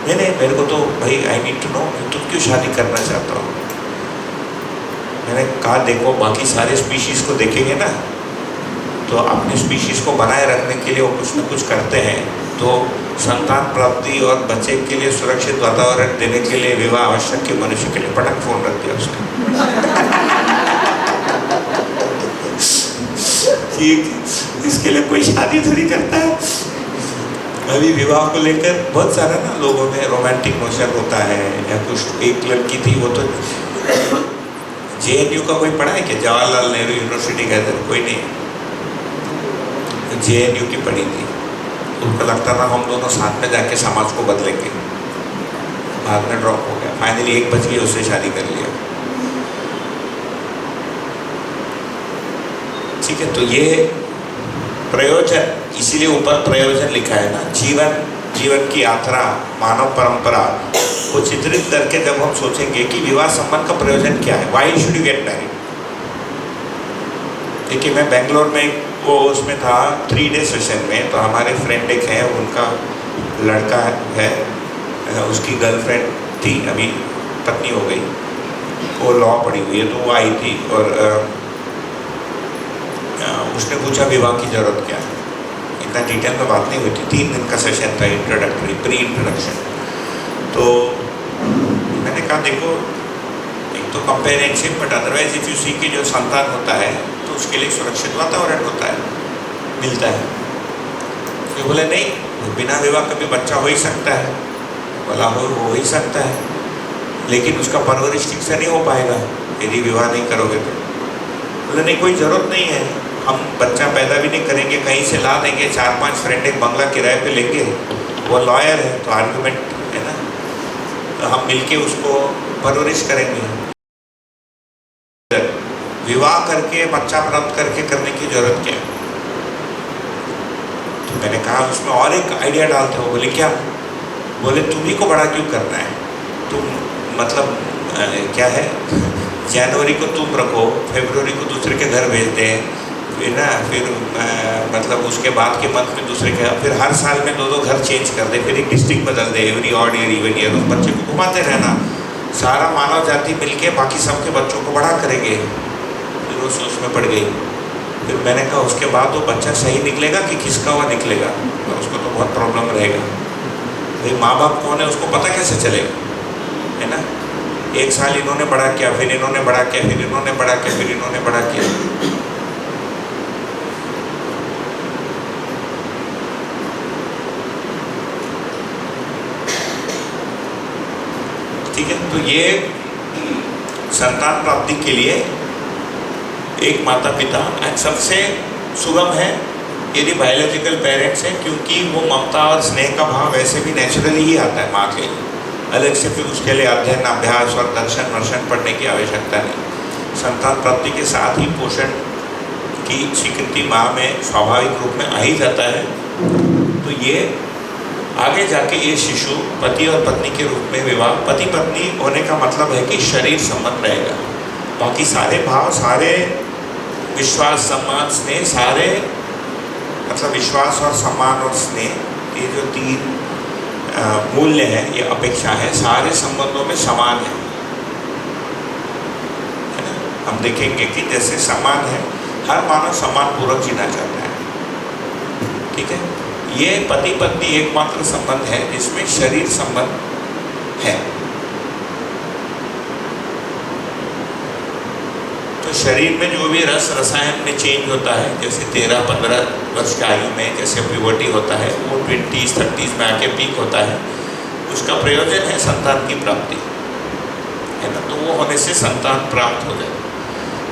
नहीं मेरे को तो भाई आई नीड टू नो तुम क्यों शादी करना चाहते हो। मैंने कहा देखो बाकी सारे स्पीशीज़ को देखेंगे ना तो अपने स्पीशीज़ को बनाए रखने के लिए वो कुछ न कुछ करते हैं, तो संतान प्राप्ति और बच्चे के लिए सुरक्षित वातावरण देने के लिए विवाह आवश्यक है मनुष्य के लिए। पटक फोन रख दिया उसने। इसके लिए कोई शादी थोड़ी करता है। अभी विवाह को लेकर बहुत सारा ना लोगों में रोमांटिक नोशन होता है, या कुछ एक लड़की थी वो तो JNU का कोई पढ़ा है कि जवाहरलाल नेहरू यूनिवर्सिटी का इधर कोई नहीं, JNU की पढ़ी थी। उनको लगता था हम दोनों साथ में जाके समाज को बदलेंगे, बाद में ड्रॉप हो गया, फाइनली 1 बज गई उससे शादी कर लिया। ठीक है, तो ये प्रयोजन, इसीलिए ऊपर प्रयोजन लिखा है ना, जीवन की यात्रा, मानव परंपरा को चित्रित करके जब हम सोचेंगे कि विवाह संबंध का प्रयोजन क्या है, why should you get married. देखिए मैं बेंगलोर में वो उसमें था 3 डे सेशन में, तो हमारे फ्रेंड एक है, उनका लड़का है, उसकी गर्लफ्रेंड थी, अभी पत्नी हो गई, वो लॉ पढ़ी हुई है, तो वो आई थी और उसने पूछा विवाह की ज़रूरत क्या है। इतना डिटेल में बात नहीं हुई थी, 3 दिन का सेशन था, इंट्रोडक्टरी प्री इंट्रोडक्शन। तो मैंने कहा देखो एक तो कंपेरिजनशिप, but otherwise if you see कि जो संतान होता है तो उसके लिए सुरक्षित वातावरण होता है, मिलता है। तो बोले नहीं बिना विवाह कभी बच्चा हो ही सकता है। बोला हो ही सकता है, लेकिन उसका परवरिश ठीक से नहीं हो पाएगा यदि विवाह नहीं करोगे तो। बोले नहीं कोई ज़रूरत नहीं है, हम बच्चा पैदा भी नहीं करेंगे, कहीं से ला देंगे, 4-5 फ्रेंड एक बंगला किराए पे लेंगे, वो लॉयर है तो आर्गुमेंट है ना, तो हम मिलके उसको परवरिश करेंगे। विवाह करके बच्चा प्राप्त करके करने की जरूरत क्या है। तो मैंने कहा उसमें और एक आइडिया डालते हो। बोले क्या? बोले तुम्ही को बड़ा क्यों करना है, तुम मतलब क्या है, जनवरी को तुम रखो, फरवरी को दूसरे के घर भेज दें, फिर ना फिर मतलब उसके बाद के मंथ में दूसरे के, फिर हर साल में 2-2 घर चेंज कर दे, फिर एक डिस्ट्रिक्ट बदल दे, every odd year even year, उस बच्चे को घुमाते रहना, सारा मानव जाति मिलके बाकी सबके बच्चों को बड़ा करेंगे। फिर वो सोच में पड़ गई। फिर मैंने कहा उसके बाद वो बच्चा सही निकलेगा कि खिसका हुआ निकलेगा, तो उसको तो बहुत प्रॉब्लम रहेगा। भाई माँ बाप कौन है उसको पता कैसे चलेगा, है ना। 1 साल इन्होंने बड़ा किया, फिर इन्होंने बड़ा किया, फिर इन्होंने बड़ा किया, फिर इन्होंने बड़ा किया। ठीक है, तो ये संतान प्राप्ति के लिए एक माता पिता सबसे सुगम है यदि बायोलॉजिकल पेरेंट्स हैं, क्योंकि वो ममता और स्नेह का भाव वैसे भी नेचुरली ही आता है माँ के, अलग से फिर उसके लिए अध्ययन अभ्यास और दर्शन वर्शन पढ़ने की आवश्यकता नहीं। संतान प्राप्ति के साथ ही पोषण की स्वीकृति माँ में स्वाभाविक रूप में आ ही जाता है। तो ये आगे जाके ये शिशु पति और पत्नी के रूप में विवाह, पति पत्नी होने का मतलब है कि शरीर संबंध रहेगा, बाकी सारे भाव, सारे विश्वास सम्मान स्नेह, सारे मतलब विश्वास और सम्मान और स्नेह, ये जो 3 मूल्य हैं, ये अपेक्षा है, सारे संबंधों में समान है ना। हम देखेंगे कि जैसे सम्मान है, हर मानव सम्मान पूर्वक जीना चाहता है। ठीक है, ये पति पत्नी एकमात्र संबंध है जिसमें शरीर संबंध है। तो शरीर में जो भी रस रसायन में चेंज होता है, जैसे 13-15 वर्ष की आयु में जैसे प्यूबर्टी होता है, वो 20s-30s में आके पीक होता है, उसका प्रयोजन है संतान की प्राप्ति, है ना। तो वो होने से संतान प्राप्त हो जाए,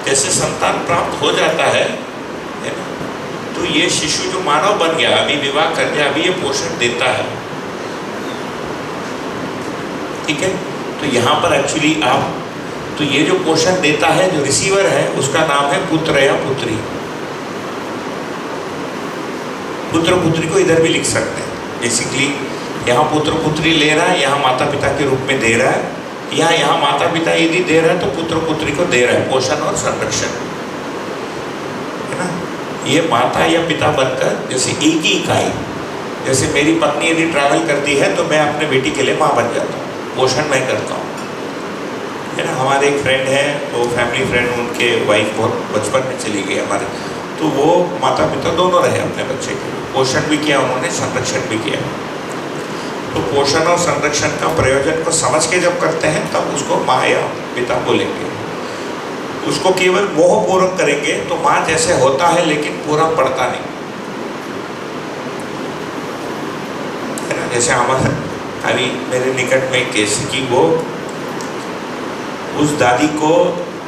जैसे संतान प्राप्त हो जाता है ना, तो ये शिशु जो मानव बन गया, अभी विवाह कर गया, अभी ये पोषण देता है। ठीक है, तो यहाँ पर एक्चुअली आप, तो ये जो पोषण देता है, जो रिसीवर है, उसका नाम है पुत्र या पुत्री। पुत्र पुत्री को इधर भी लिख सकते हैं। बेसिकली यहाँ पुत्र पुत्री ले रहा है, यहाँ माता पिता के रूप में दे रहा है, या यहाँ माता पिता यदि दे रहा है तो पुत्र पुत्री को दे रहा है पोषण और संरक्षण, है ना। ये माता या पिता बनकर, जैसे एक ही इकाई, जैसे मेरी पत्नी यदि ट्रैवल करती है तो मैं अपने बेटी के लिए माँ बन जाता हूँ, पोषण मैं करता हूँ, है ना। हमारे एक फ्रेंड है, वो फैमिली फ्रेंड, उनके वाइफ बहुत बचपन में चली गई हमारे, तो वो माता पिता दोनों रहे अपने बच्चे के, पोषण भी किया उन्होंने, संरक्षण भी किया। तो पोषण और संरक्षण का प्रयोजन को समझ के जब करते हैं तब उसको माँ या पिता बोलेंगे। उसको केवल मोहपूर्वक करेंगे तो माँ जैसे होता है लेकिन पूरा पड़ता नहीं, है ना। जैसे हमारे अभी मेरे निकट में एक केस की, वो उस दादी को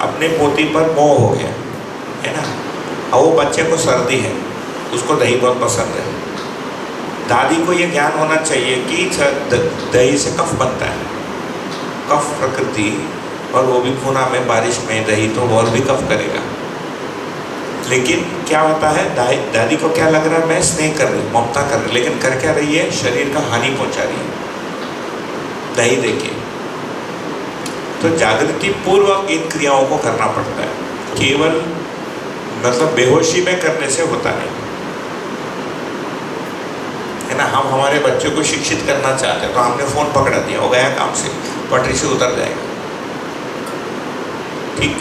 अपने पोती पर मोह हो गया, है ना। और वो बच्चे को सर्दी है, उसको दही बहुत पसंद है। दादी को ये ज्ञान होना चाहिए कि दही से कफ बनता है, कफ प्रकृति, और वो भी पुणे में बारिश में दही तो और भी कफ करेगा। लेकिन क्या होता है, दादी को क्या लग रहा है, मैं स्नेह कर रही हूँ, ममता कर रही, लेकिन कर क्या रही है, शरीर का हानि पहुंचा रही है दही देके। तो जागृति पूर्वक इन क्रियाओं को करना पड़ता है, केवल मतलब बेहोशी में करने से होता नहीं, है ना। हम हमारे बच्चों को शिक्षित करना चाहते हैं तो हमने फ़ोन पकड़ा दिया, हो गया काम से, पटरी से उतर जाएगा। ठीक,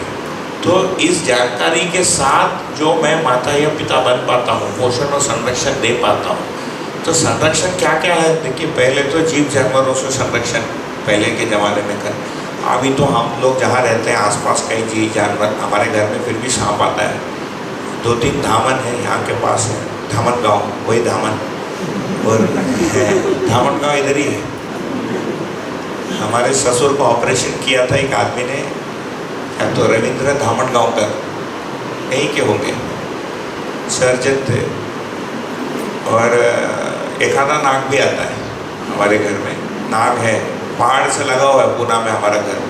तो इस जानकारी के साथ जो मैं माता या पिता बन पाता हूँ, पोषण और संरक्षण दे पाता हूँ। तो संरक्षण क्या क्या है, देखिए, पहले तो जीव जानवरों से संरक्षण पहले के ज़माने में कर, अभी तो हम लोग जहाँ रहते हैं आसपास कई जीव जानवर, हमारे घर में फिर भी सांप आता है, 2-3 धामन है यहाँ के पास है, धामन गाँव, वही धामन, और धामन गाँव इधर ही है। हमारे ससुर को ऑपरेशन किया था एक आदमी ने, तो रविंद्र धामन गाँव का, यहीं के होंगे, सर्जन थे। और एक आधा नाग भी आता है हमारे घर में, नाग है, पहाड़ से लगा हुआ है पुणे में हमारा घर।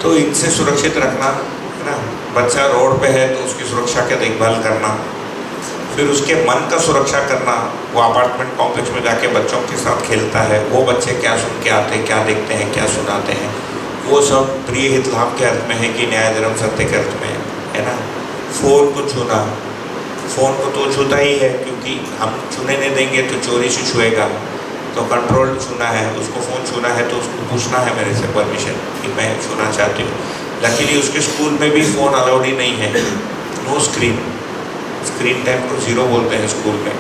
तो इनसे सुरक्षित रखना, है ना। बच्चा रोड पे है तो उसकी सुरक्षा की देखभाल करना, फिर उसके मन का सुरक्षा करना। वो अपार्टमेंट कॉम्प्लेक्स में जाके बच्चों के साथ खेलता है, वो बच्चे क्या सुन के आते हैं, क्या देखते हैं, क्या सुनाते हैं, वो सब प्रिय हित लाभ के अर्थ में है कि न्याय धर्म सत्य के अर्थ में, है ना। फ़ोन को छूना, फ़ोन को तो छूता ही है, क्योंकि हम छूने नहीं देंगे तो चोरी से छुएगा, तो कंट्रोल छूना है, उसको फ़ोन छूना है तो उसको पूछना है मेरे से परमिशन कि मैं छूना चाहती हूँ। लकीली उसके स्कूल में भी फ़ोन अलाउड ही नहीं है, नो स्क्रीन, स्क्रीन टाइम को 0 बोलते हैं स्कूल में।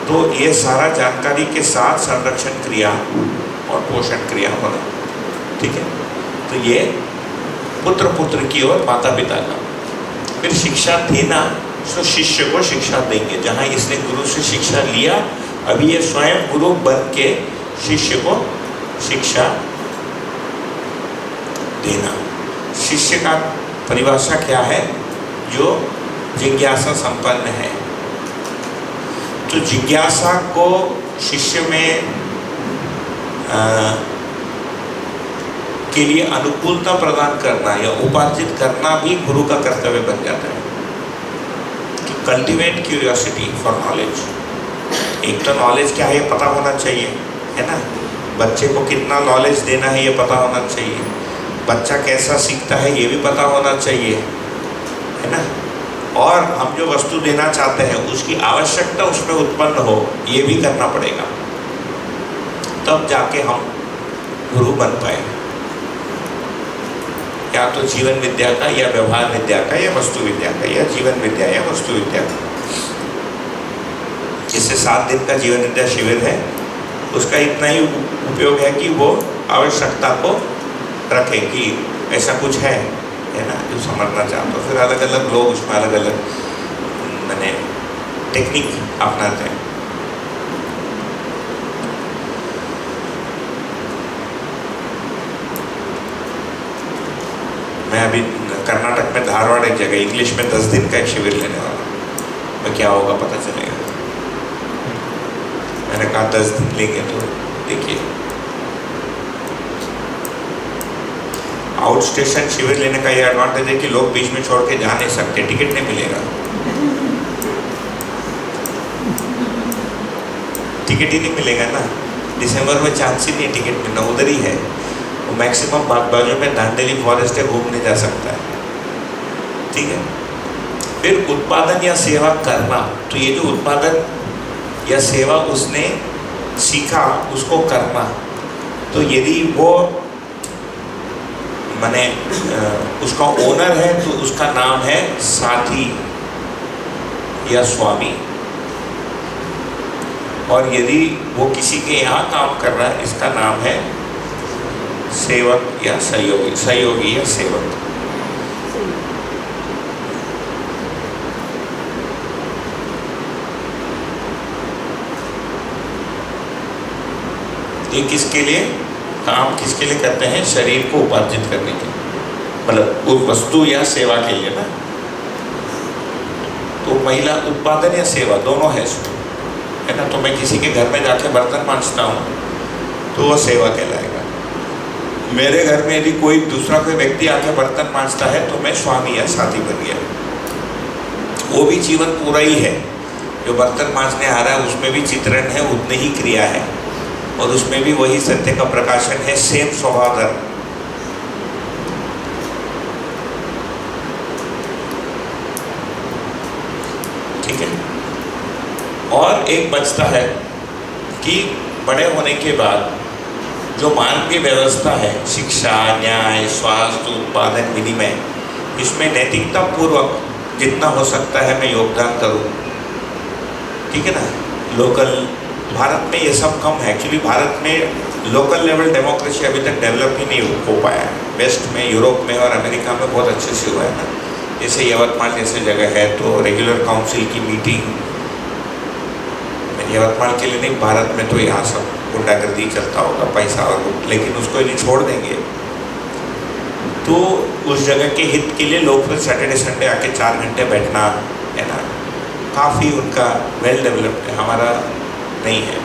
तो ये सारा जानकारी के साथ संरक्षण क्रिया और पोषण क्रिया होना, ठीक है। तो ये पुत्र पुत्र की ओर माता पिता का। फिर शिक्षा देना, तो शिष्य को शिक्षा देंगे, जहाँ इसने गुरु से शिक्षा लिया, अभी ये स्वयं गुरु बन के शिष्य को शिक्षा देना। शिष्य का परिभाषा क्या है, जो जिज्ञासा संपन्न है। तो जिज्ञासा को शिष्य में के लिए अनुकूलता प्रदान करना या उपार्जित करना भी गुरु का कर्तव्य बन जाता है कि कल्टिवेट क्यूरियोसिटी फॉर नॉलेज। एक तो नॉलेज क्या है ये पता होना चाहिए, है ना। बच्चे को कितना नॉलेज देना है ये पता होना चाहिए, बच्चा कैसा सीखता है ये भी पता होना चाहिए, है ना। और हम जो वस्तु देना चाहते हैं उसकी आवश्यकता उसमें उत्पन्न हो, ये भी करना पड़ेगा, तब जाके हम गुरु बन पाए। या तो जीवन विद्या का, या व्यवहार विद्या का, या वस्तु विद्या का, या जीवन विद्या या वस्तु विद्या का। जिससे 7 दिन का जीवन विद्या शिविर है, उसका इतना ही उपयोग है कि वो आवश्यकता को रखे कि ऐसा कुछ है ना, जो समझना चाहते हो। फिर अलग अलग लोग उसमें अलग अलग मैंने टेक्निक अपनाते हैं। मैं अभी कर्नाटक में धारवाड़ एक जगह, इंग्लिश में 10 दिन का एक शिविर लेने वाला। मैं क्या होगा पता चलेगा। मैंने कहा 10 दिन लेंगे तो देखिए, आउट स्टेशन शिविर लेने का ये एडवांटेज है कि लोग बीच में छोड़ के जा नहीं सकते, टिकट नहीं मिलेगा, टिकट ही नहीं मिलेगा ना। दिसंबर में चांस ही नहीं टिकट मिलना, उधर ही है वो। मैक्सिमम बाजू में दांडेली फॉरेस्ट है, घूमने जा सकता है, ठीक है। फिर उत्पादन या सेवा करना, तो ये जो उत्पादन या सेवा उसने सीखा उसको करना, तो यदि वो माने उसका ओनर है तो उसका नाम है साथी या स्वामी, और यदि वो किसी के यहाँ काम कर रहा है इसका नाम है सेवक या सहयोगी, सहयोगी या सेवक। ये किसके लिए काम, किसके लिए करते हैं? शरीर को उपार्जित करने के, मतलब वो वस्तु या सेवा के लिए ना। तो महिला उत्पादन या सेवा दोनों है इसमें, है ना। तो मैं किसी के घर में जाके बर्तन मांजता हूँ तो वो सेवा कहलाएगा। मेरे घर में यदि कोई दूसरा कोई व्यक्ति आके बर्तन मांजता है तो मैं स्वामी या साथी बन गया। वो भी जीवन पूरा ही है, जो बर्तन मांजने आ रहा है उसमें भी चित्रण है, उतनी ही क्रिया है, और उसमें भी वही सत्य का प्रकाशन है, सेम स्वभाव धर्म। ठीक है। और एक बचता है कि बड़े होने के बाद जो मानवीय व्यवस्था है, शिक्षा, न्याय, स्वास्थ्य, उत्पादन, विनिमय, इसमें नैतिकता पूर्वक जितना हो सकता है मैं योगदान करूं, ठीक है ना। लोकल, भारत में ये सब कम है एक्चुअली। भारत में लोकल लेवल डेमोक्रेसी अभी तक डेवलप ही नहीं हो पाया है। वेस्ट में, यूरोप में और अमेरिका में बहुत अच्छे से हुआ है ना। जैसे यवतमाल जैसे जगह है तो रेगुलर काउंसिल की मीटिंग, यवतमाल के लिए नहीं, भारत में तो यहाँ सब गुंडागर्दी चलता होगा, पैसा और, लेकिन उसको यदि छोड़ देंगे तो उस जगह के हित के लिए लोग फिर सैटरडे संडे आके 4 घंटे बैठना, है ना, काफ़ी उनका वेल डेवलप्ड है, हमारा नहीं है।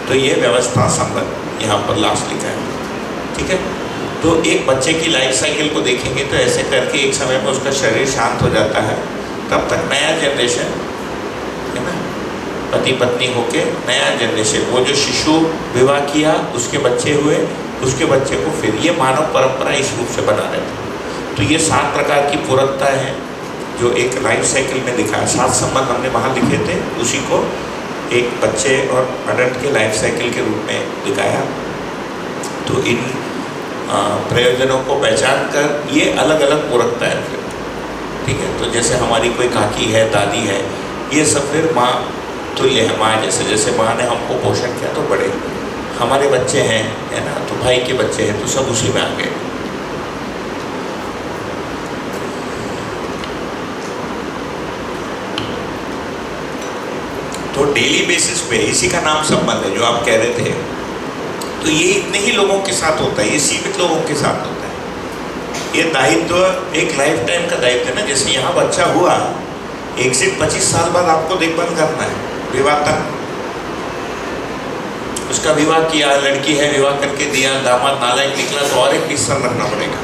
तो ये व्यवस्था संबंध यहाँ पर लास्ट लिखा है, ठीक है। तो एक बच्चे की लाइफ साइकिल को देखेंगे तो ऐसे करके एक समय में उसका शरीर शांत हो जाता है, तब तक नया जनरेशन, है ना, पति पत्नी होके नया जनरेशन, वो जो शिशु विवाह किया उसके बच्चे हुए, उसके बच्चे को फिर, ये मानव परंपरा इस रूप से बना रहे थे। तो ये 7 प्रकार की पूरकता है जो एक लाइफ साइकिल में दिखा है। 7 संबंध हमने वहाँ लिखे थे, उसी को एक बच्चे और अडल्ट के लाइफ साइकिल के रूप में दिखाया। तो इन प्रयोजनों को पहचान कर ये अलग अलग पूरकता है फिर, ठीक है। तो जैसे हमारी कोई काकी है, दादी है, ये सब फिर माँ तुल्य है, माँ जैसे। जैसे माँ ने हमको पोषण किया तो बड़े, हमारे बच्चे हैं, है ना, तो भाई के बच्चे हैं, तो सब उसी में आ गए। तो डेली बेसिस पे इसी का नाम संबंध है जो आप कह रहे थे। तो ये इतने ही लोगों के साथ होता है, ये सीमित लोगों के साथ होता है। ये दायित्व एक लाइफ टाइम का दायित्व है ना। जैसे यहाँ बच्चा हुआ, 1 से 25 साल बाद आपको देखभाल करना है, विवाह तक। उसका विवाह किया, लड़की है, विवाह करके दिया, दामाद नालायक निकला तो और एक 20 साल रखना पड़ेगा।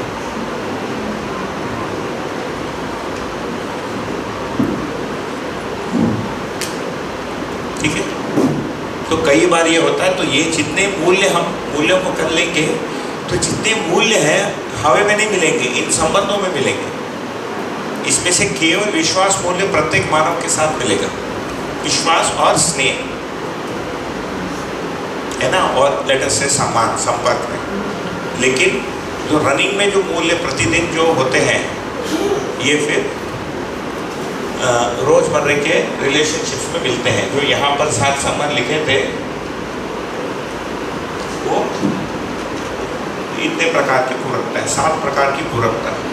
ठीक है। तो कई बार ये होता है, तो ये जितने मूल्य हम मूल्यों को कर लेंगे तो जितने मूल्य हैं हवा में नहीं मिलेंगे, इन संबंधों में मिलेंगे। इसमें से केवल विश्वास मूल्य प्रत्येक मानव के साथ मिलेगा, विश्वास और स्नेह, है ना, और लेटर से सम्मान, संपर्क में। लेकिन जो रनिंग में जो मूल्य प्रतिदिन जो होते हैं, ये फिर रोजमर्रे के रिलेशनशिप्स में मिलते हैं। जो यहाँ पर 7 संबंध लिखे थे वो इतने प्रकार की पूरकता है, 7 प्रकार की पूरकता है।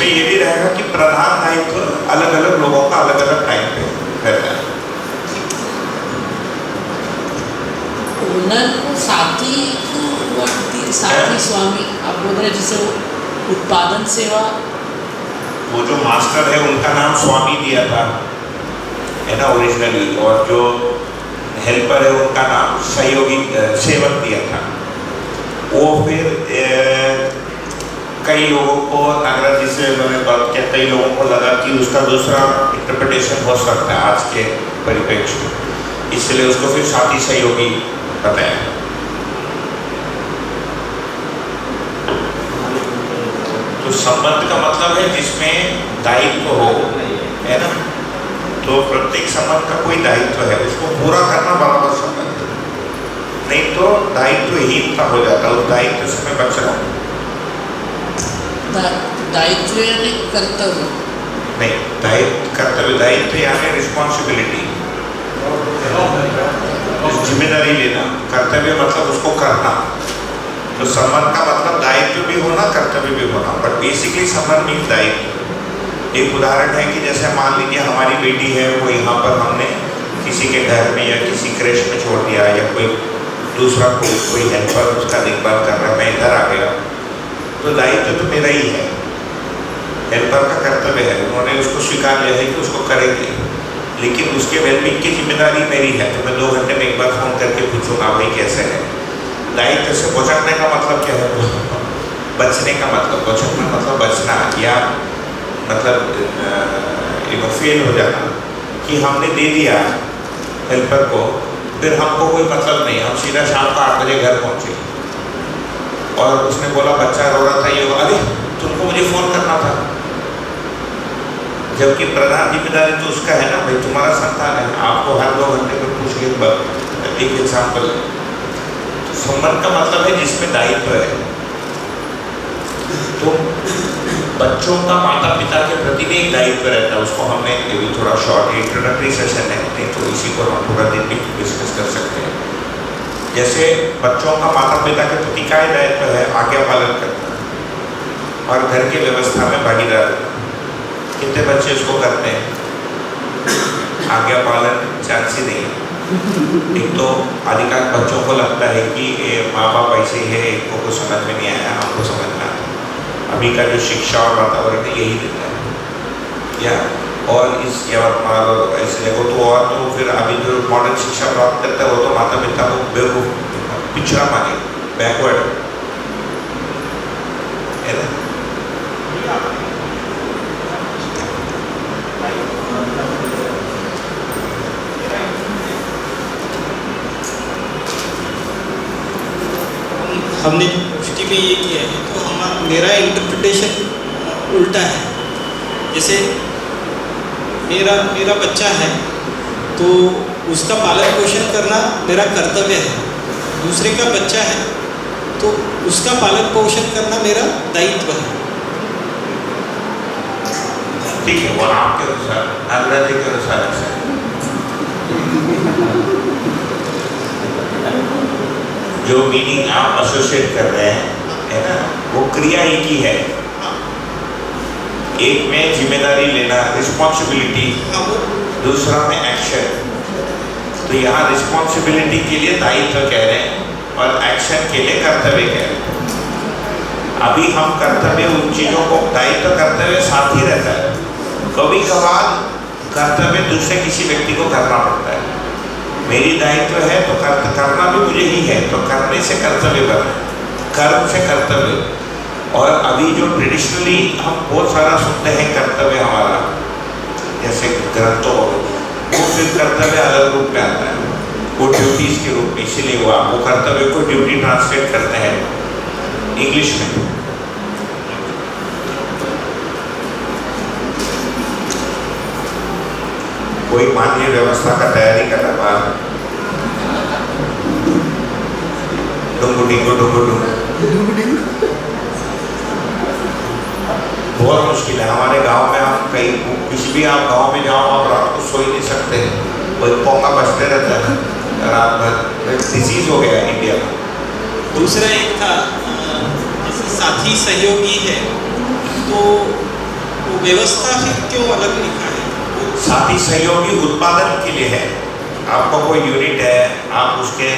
इसमें ये भी रहेगा कि प्रधान दायित्व अलग अलग लोगों का अलग अलग टाइम पे रहता है। ओनर को साथी साथी स्वामी आप बोल रहे हैं, जैसे वो उत्पादन सेवा, वो जो मास्टर है उनका नाम स्वामी दिया था है ना ओरिजिनली, और जो हेल्पर है उनका नाम सहयोगी सेवक दिया था। वो फिर कई लोगों को नागराज जी से मैंने बात किया, कई लोगों को लगा कि उसका दूसरा इंटरप्रिटेशन हो सकता है आज के परिप्रेक्ष्य में, इसलिए उसको फिर साथी सहयोगी बताया। तो संबंध का मतलब है जिसमें दायित्व हो, है ना। तो प्रत्येक संबंध का कोई दायित्व है, उसको पूरा करना बराबर संबंध, नहीं तो दायित्वहीनता हो जाता है। उस दायित्व से मैं बच रहा हूँ। दायित्व यानी कर्तव्य नहीं, कर्तव्य, दायित्व यानी रिस्पॉन्सिबिलिटी, जिम्मेदारी लेना। कर्तव्य मतलब उसको करना। तो संबंध का मतलब दायित्व भी होना, कर्तव्य भी होना, बट बेसिकली संबंध मीन्स दायित्व। एक उदाहरण है कि जैसे मान लीजिए हमारी बेटी है, वो यहाँ पर हमने किसी के घर में या किसी क्रेश में छोड़ दिया, या कोई दूसरा कोई हेल्पर उसका देखभाल कर रहा है, मैं इधर आ गया, तो दायित्व तो मेरा ही है। हेल्पर का कर्तव्य है, उन्होंने उसको स्वीकार लिया है कि उसको करेंगे, लेकिन उसके वेलबींग की जिम्मेदारी मेरी है। तो मैं 2 घंटे में एक बार फ़ोन करके पूछूंगा भाई कैसे है। दायित्व से बचने का मतलब क्या है? बचने का मतलब, बचना मतलब बचना, या मतलब फेल हो जाना कि हमने दे दिया हेल्पर को, फिर हमको कोई मतलब नहीं, हम सीधा शाम को 8 बजे घर पहुँचे और उसने बोला बच्चा रो रहा था, ये अरे तुमको मुझे फ़ोन करना था, जबकि प्रधान जिम्मेदारी तो उसका है ना, भाई तुम्हारा संतान है, आपको हर 2 घंटे में पूछ के एक एग्जाम्पल। तो संबंध का मतलब है जिसमें दायित्व है। तो बच्चों का माता पिता के प्रति भी एक दायित्व रहता है, उसको हमने ये भी थोड़ा शॉर्ट इंट्रोडक्टरी सेशन है, नहीं तो इसी को हम पूरा दिन भी डिस्कस कर सकते हैं। जैसे बच्चों का माता पिता के प्रति क्या दायित्व है? आज्ञा पालन करना और घर की व्यवस्था में भागीदार रहना। कितने बच्चे इसको करते हैं? आज्ञा पालन चांस ही नहीं है। एक तो अधिकांश बच्चों को लगता है कि माँ बाप ऐसे ही है, इनको कुछ समझ में नहीं आया, हमको समझ में आता। अभी का जो शिक्षा और वातावरण है यही देता है, या और इस यवतमाल और ऐसे जगह तो, और तो फिर अभी जो मॉडर्न शिक्षा प्राप्त करता है वो तो माता पिता को बेवकूफ पिछड़ा माने, बैकवर्ड है ना। हमने पुष्टि में ये किया है, तो मेरा इंटरप्रिटेशन उल्टा है। जैसे मेरा बच्चा है तो उसका पालन पोषण करना मेरा कर्तव्य है, दूसरे का बच्चा है तो उसका पालन पोषण करना मेरा दायित्व है। ठीक है, वो आपके अनुसार, नागराज जी के अनुसार ऐसा है। जो मीनिंग आप एसोसिएट कर रहे हैं, है ना, वो क्रिया एक ही है। एक में जिम्मेदारी लेना, रिस्पॉन्सिबिलिटी, दूसरा में एक्शन। तो यहाँ रिस्पॉन्सिबिलिटी के लिए दायित्व कह रहे हैं और एक्शन के लिए कर्तव्य कह रहे हैं। अभी हम कर्तव्य, उन चीज़ों को, दायित्व कर्तव्य साथ ही रहता है। कभी कभार कर्तव्य दूसरे किसी व्यक्ति को करना पड़ता है। मेरी दायित्व है तो करना भी मुझे ही है, तो करने से कर्तव्य बना, कर्म से कर्तव्य। और अभी जो ट्रेडिशनली हम बहुत सारा सुनते हैं कर्तव्य हमारा, जैसे ग्रंथों, वो फिर कर्तव्य अलग रूप में आता है, वो ड्यूटीज के रूप में, इसीलिए वो कर्तव्य को ड्यूटी ट्रांसलेट करते हैं इंग्लिश में। कोई मानवीय व्यवस्था का तैयारी कर रहा है, डुंगू डिंगू डुंगू डुंगू, बहुत मुश्किल है। हमारे गांव में हम कहीं किसी भी आप गांव में जाओ, आप रात को सो ही नहीं सकते, कोई पोंगा बजते रहता है रात भर। डिजीज हो गया इंडिया में। दूसरा एक था, जैसे साथी सहयोगी है, तो व्यवस्था फिर क्यों अलग लिखा है? साथी सहयोगी उत्पादन के लिए है। आपका कोई यूनिट है, आप उसके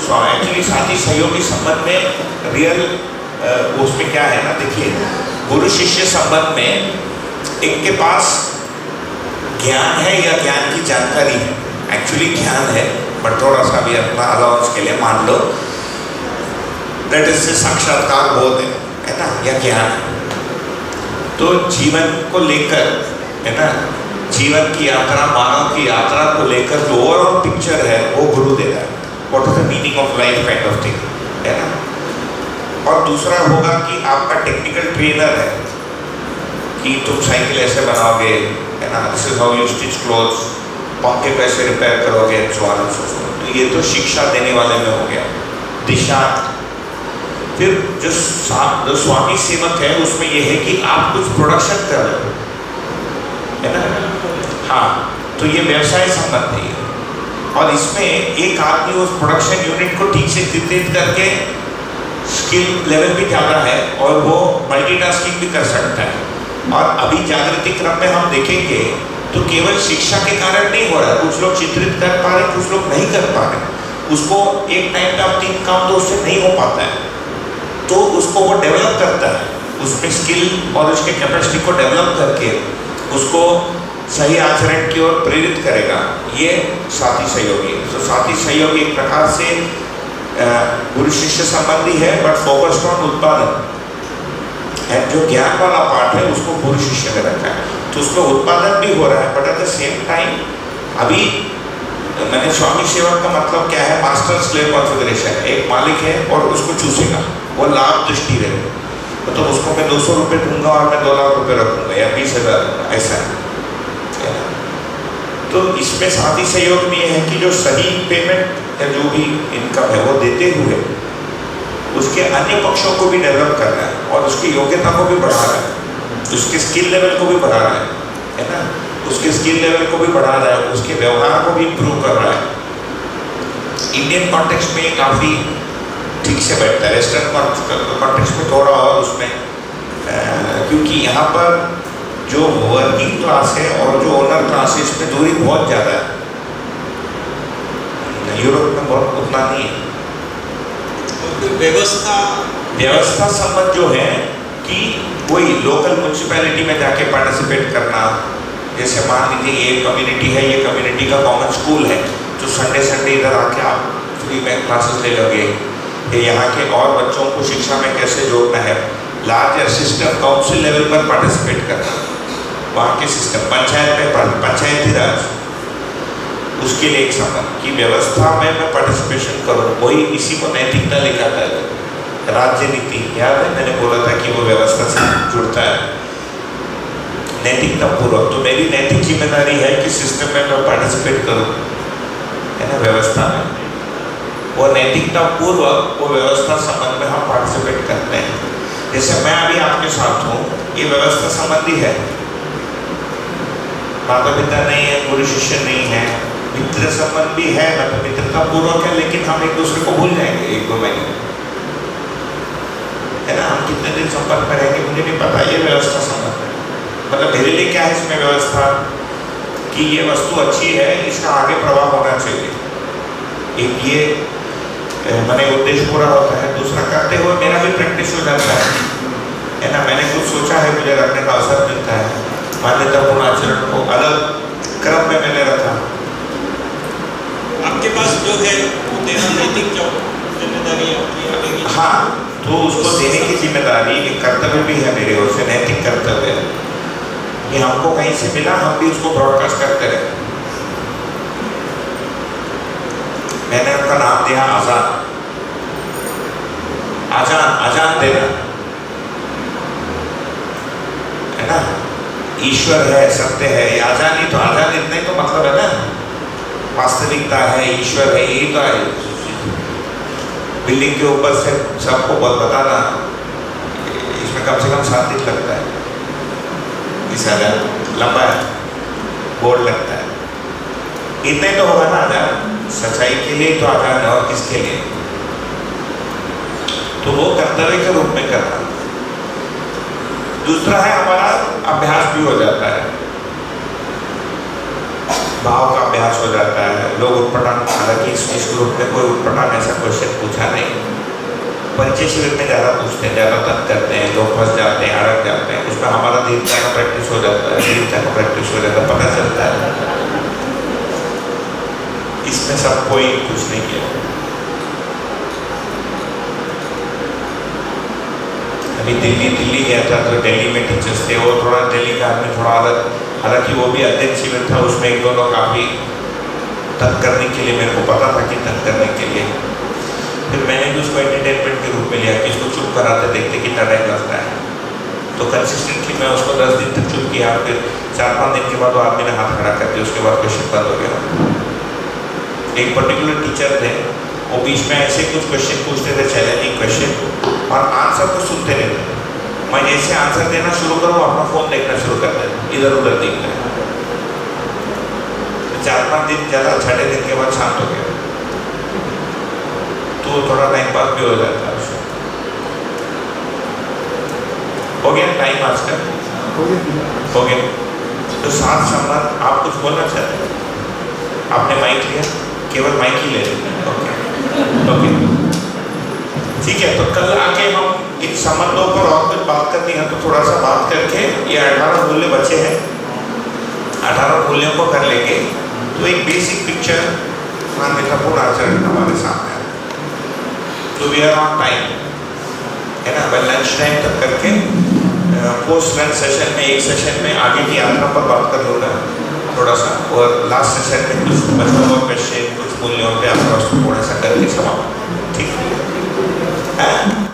एक्चुअली साथी सहयोगी संबंध में रियल उसमें क्या है ना, देखिए गुरु शिष्य संबंध में एक के पास ज्ञान है या ज्ञान की जानकारी है, एक्चुअली ज्ञान है बट थोड़ा सा भी अपना अलाउंस के लिए मान लो दैट इज साक्षात्कार बोध है ना, या ज्ञान। तो जीवन को लेकर है ना, जीवन की यात्रा, मानव की यात्रा को लेकर जो ओवरऑल पिक्चर है वो गुरु दे रहा है, what is the meaning of life kind of thing, है ना। और दूसरा होगा कि आपका टेक्निकल ट्रेनर है कि तुम साइकिल ऐसे बनाओगे, है ना, this is how you stitch clothes, पंखे कैसे रिपेयर करोगे, तो ये तो शिक्षा देने वाले में हो गया। दिशा, फिर जो स्वामी सेवक है उसमें यह है कि आप कुछ प्रोडक्शन कर रहे हो, है ना, हाँ, तो ये व्यवसाय संबंध है। और इसमें एक आदमी उस प्रोडक्शन यूनिट को ठीक से चित्रित करके स्किल लेवल भी ज़्यादा है और वो मल्टीटास्किंग भी कर सकता है। और अभी जागृति क्रम में हम देखेंगे तो केवल शिक्षा के कारण नहीं हो रहा है, कुछ लोग चित्रित कर पा रहे, कुछ लोग नहीं कर पा रहे। उसको एक टाइम का 3 काम तो उससे नहीं हो पाता है, तो उसको वो डेवलप करता है, उसमें स्किल और उसके कैपेसिटी को डेवलप करके उसको सही आचरण की ओर प्रेरित करेगा, ये साथी सहयोगी। तो साथी सहयोगी एक प्रकार से गुरु शिष्य संबंधी है बट फोकस्ड ऑन उत्पादन है। जो ज्ञान वाला पार्ट है उसको गुरु शिष्य में रखा है, तो उसमें उत्पादन भी हो रहा है but at the same time अभी मैंने स्वामी सेवक का मतलब क्या है, मास्टर स्लेव कॉन्फिगरेशन। एक मालिक है और उसको चूसेगा, वो लाभ दृष्टि रहेगा, तो उसको मैं 200 रुपये दूंगा और मैं 2 लाख रुपये रखूंगा या 20,000, ऐसा है। तो इसमें साथी सहयोग में यह है कि जो सही पेमेंट या जो भी इनकम है वो देते हुए उसके अन्य पक्षों को भी डेवलप कर रहा है और उसकी योग्यता को भी बढ़ा रहा है, उसके स्किल लेवल को भी बढ़ा रहा है ना, उसके स्किल लेवल को भी बढ़ा रहा है, उसके व्यवहार को भी इम्प्रूव कर रहा है। इंडियन कॉन्टेक्स्ट में काफ़ी ठीक से बैठता है, वेस्टर्न कॉन्टेक्स्ट में थोड़ा और उसमें क्योंकि यहाँ पर जो वर्किंग क्लास है और जो ओनर क्लास है इसमें दूरी बहुत ज़्यादा है, यूरोप में बहुत उतना नहीं है। व्यवस्था संबंध जो है कि कोई लोकल म्यूनसिपैलिटी में जाके पार्टिसिपेट करना, जैसे मान लीजिए ये कम्युनिटी है, ये कम्युनिटी का कॉमन स्कूल है, तो संडे इधर आके आप फ्री में क्लासेस ले लोगे, यहाँ के और बच्चों को शिक्षा में कैसे जोड़ना है, लार्जर सिस्टम काउंसिल लेवल पर पार्टिसिपेट करना, वहाँ के सिस्टम पंचायत में पंचायती राज, उसके लिए एक संबंध की व्यवस्था में मैं पार्टिसिपेशन करूँ, वही इसी को नैतिकता लिखा था। राज्य नीति याद है, मैंने बोला था कि वो व्यवस्था से जुड़ता है नैतिकता पूर्वक। तो मेरी नैतिक जिम्मेदारी है कि सिस्टम में मैं पार्टिसिपेट करूँ, है ना, व्यवस्था में। वो नैतिकता पूर्वक वो व्यवस्था संबंध में हम पार्टिसिपेट करते हैं। जैसे मैं अभी आपके साथ हूँ, ये व्यवस्था संबंधी है, माता पिता नहीं है, गुरु शिष्य नहीं है, मित्र संबंध भी है, मतलब मित्रता पूर्वक है, लेकिन हम एक दूसरे को भूल जाएंगे 1-2 महीने, है ना। हम कितने दिन संपर्क में रहेंगे मुझे नहीं पता, ये व्यवस्था संबंध है। मतलब मेरे लिए क्या है इसमें व्यवस्था कि ये वस्तु अच्छी है, इसका आगे प्रभाव होना चाहिए, एक ये मैंने उद्देश्य पूरा होता है। दूसरा करते हुए मेरा भी प्रैक्टिस हो जाता है ना, मैंने कुछ सोचा है, मुझे रखने का अवसर मिलता है, मान्यतापूर्ण आचरण को अलग क्रम में मैंने रखा। आपके पास जो है वो देना नैतिक जिम्मेदारी आपकी आगे की। हाँ, तो उसको देने की जिम्मेदारी एक कर्तव्य भी है मेरे ओर से, नैतिक कर्तव्य है कि हमको कहीं से मिला हम भी उसको ब्रॉडकास्ट करते रहे। मैंने उनका नाम दिया आजान, आजान देना, है ना, ईश्वर है, सत्य है, ये आजान ही तो, आजान इतना ही तो मतलब है ना, वास्तविकता है, ईश्वर है, यही तो है। बिल्डिंग के ऊपर से सबको बताना, इसमें कम से कम 7 दिन लगता है, इससे लंबा है, बोर्ड लगता है, इतने तो होगा ना आजान, सच्चाई के लिए तो आजान है और किसके लिए, तो वो कर्तव्य के रूप में करना। दूसरा है हमारा अभ्यास भी हो जाता है, भाव का अभ्यास हो जाता है। लोग उटपटांग, हालांकि इस ग्रुप में कोई उटपटांग ऐसा क्वेश्चन पूछा नहीं, परिचय शिविर में ज़्यादा पूछते हैं, ज़्यादा तक करते हैं, लोग फंस जाते हैं, अड़क जाते हैं। उसमें हमारा दीर्घता का प्रैक्टिस हो जाता है, दीर्घता का प्रैक्टिस हो जाता है, पता चलता है। इसमें सब कोई कुछ नहीं किया। अभी दिल्ली गया था, तो दिल्ली में टीचर्स थे, वो थोड़ा दिल्ली का आदमी थोड़ा अलग, हालांकि वो भी अध्ययन शिविर था, उसमें एक दो लोग काफ़ी तंग करने के लिए, मेरे को पता था कि तंग करने के लिए, फिर मैंने भी उसको एंटरटेनमेंट के रूप में लिया कि इसको चुप कराते, देखते कितना टाइम लगता है। तो कंसिस्टेंटली मैं उसको 10 दिन तक चुप किया, फिर 4-5 दिन के बाद वो आदमी ने हाथ खड़ा कर दिया, उसके बाद क्वेश्चन बंद हो गया। एक पर्टिकुलर टीचर थे, वो बीच में ऐसे कुछ क्वेश्चन पूछते थे, चैलेंजिंग क्वेश्चन, और आंसर तो सुनते नहीं थे। मैं जैसे आंसर देना शुरू करूँ, अपना फ़ोन देखना शुरू कर दें, इधर उधर देखना है। 4-5 दिन ज़्यादा, 6ठे दिन के बाद शांत हो गया, तो थोड़ा टाइम पास भी हो जाता है उसमें। हो गया टाइम आज का? हो गया। तो साथ संबंध, आप कुछ बोलना चाहते हैं? आपने माइक लिया, केवल माइक ही ले लेना। ओके, ठीक है। तो कल आके हम इन संबंधों पर और कुछ बात करनी है, तो थोड़ा सा बात करके, ये 18 मूल्य बचे हैं, 18 मूल्यों को कर लेंगे, तो एक बेसिक पिक्चर मान्यतापूर्ण आचरण हमारे सामने है। तो वी आर ऑन टाइम, है ना? मैं लंच टाइम तक करके पोस्ट लंच सेशन में, एक सेशन में आगे की यात्रा पर बात कर लूँगा थोड़ा सा, और लास्ट सेशन में कुछ बचा हुआ क्वेश्चन, कुछ मूल्यों पे आपका थोड़ा सा करके समाप्त, ठीक है?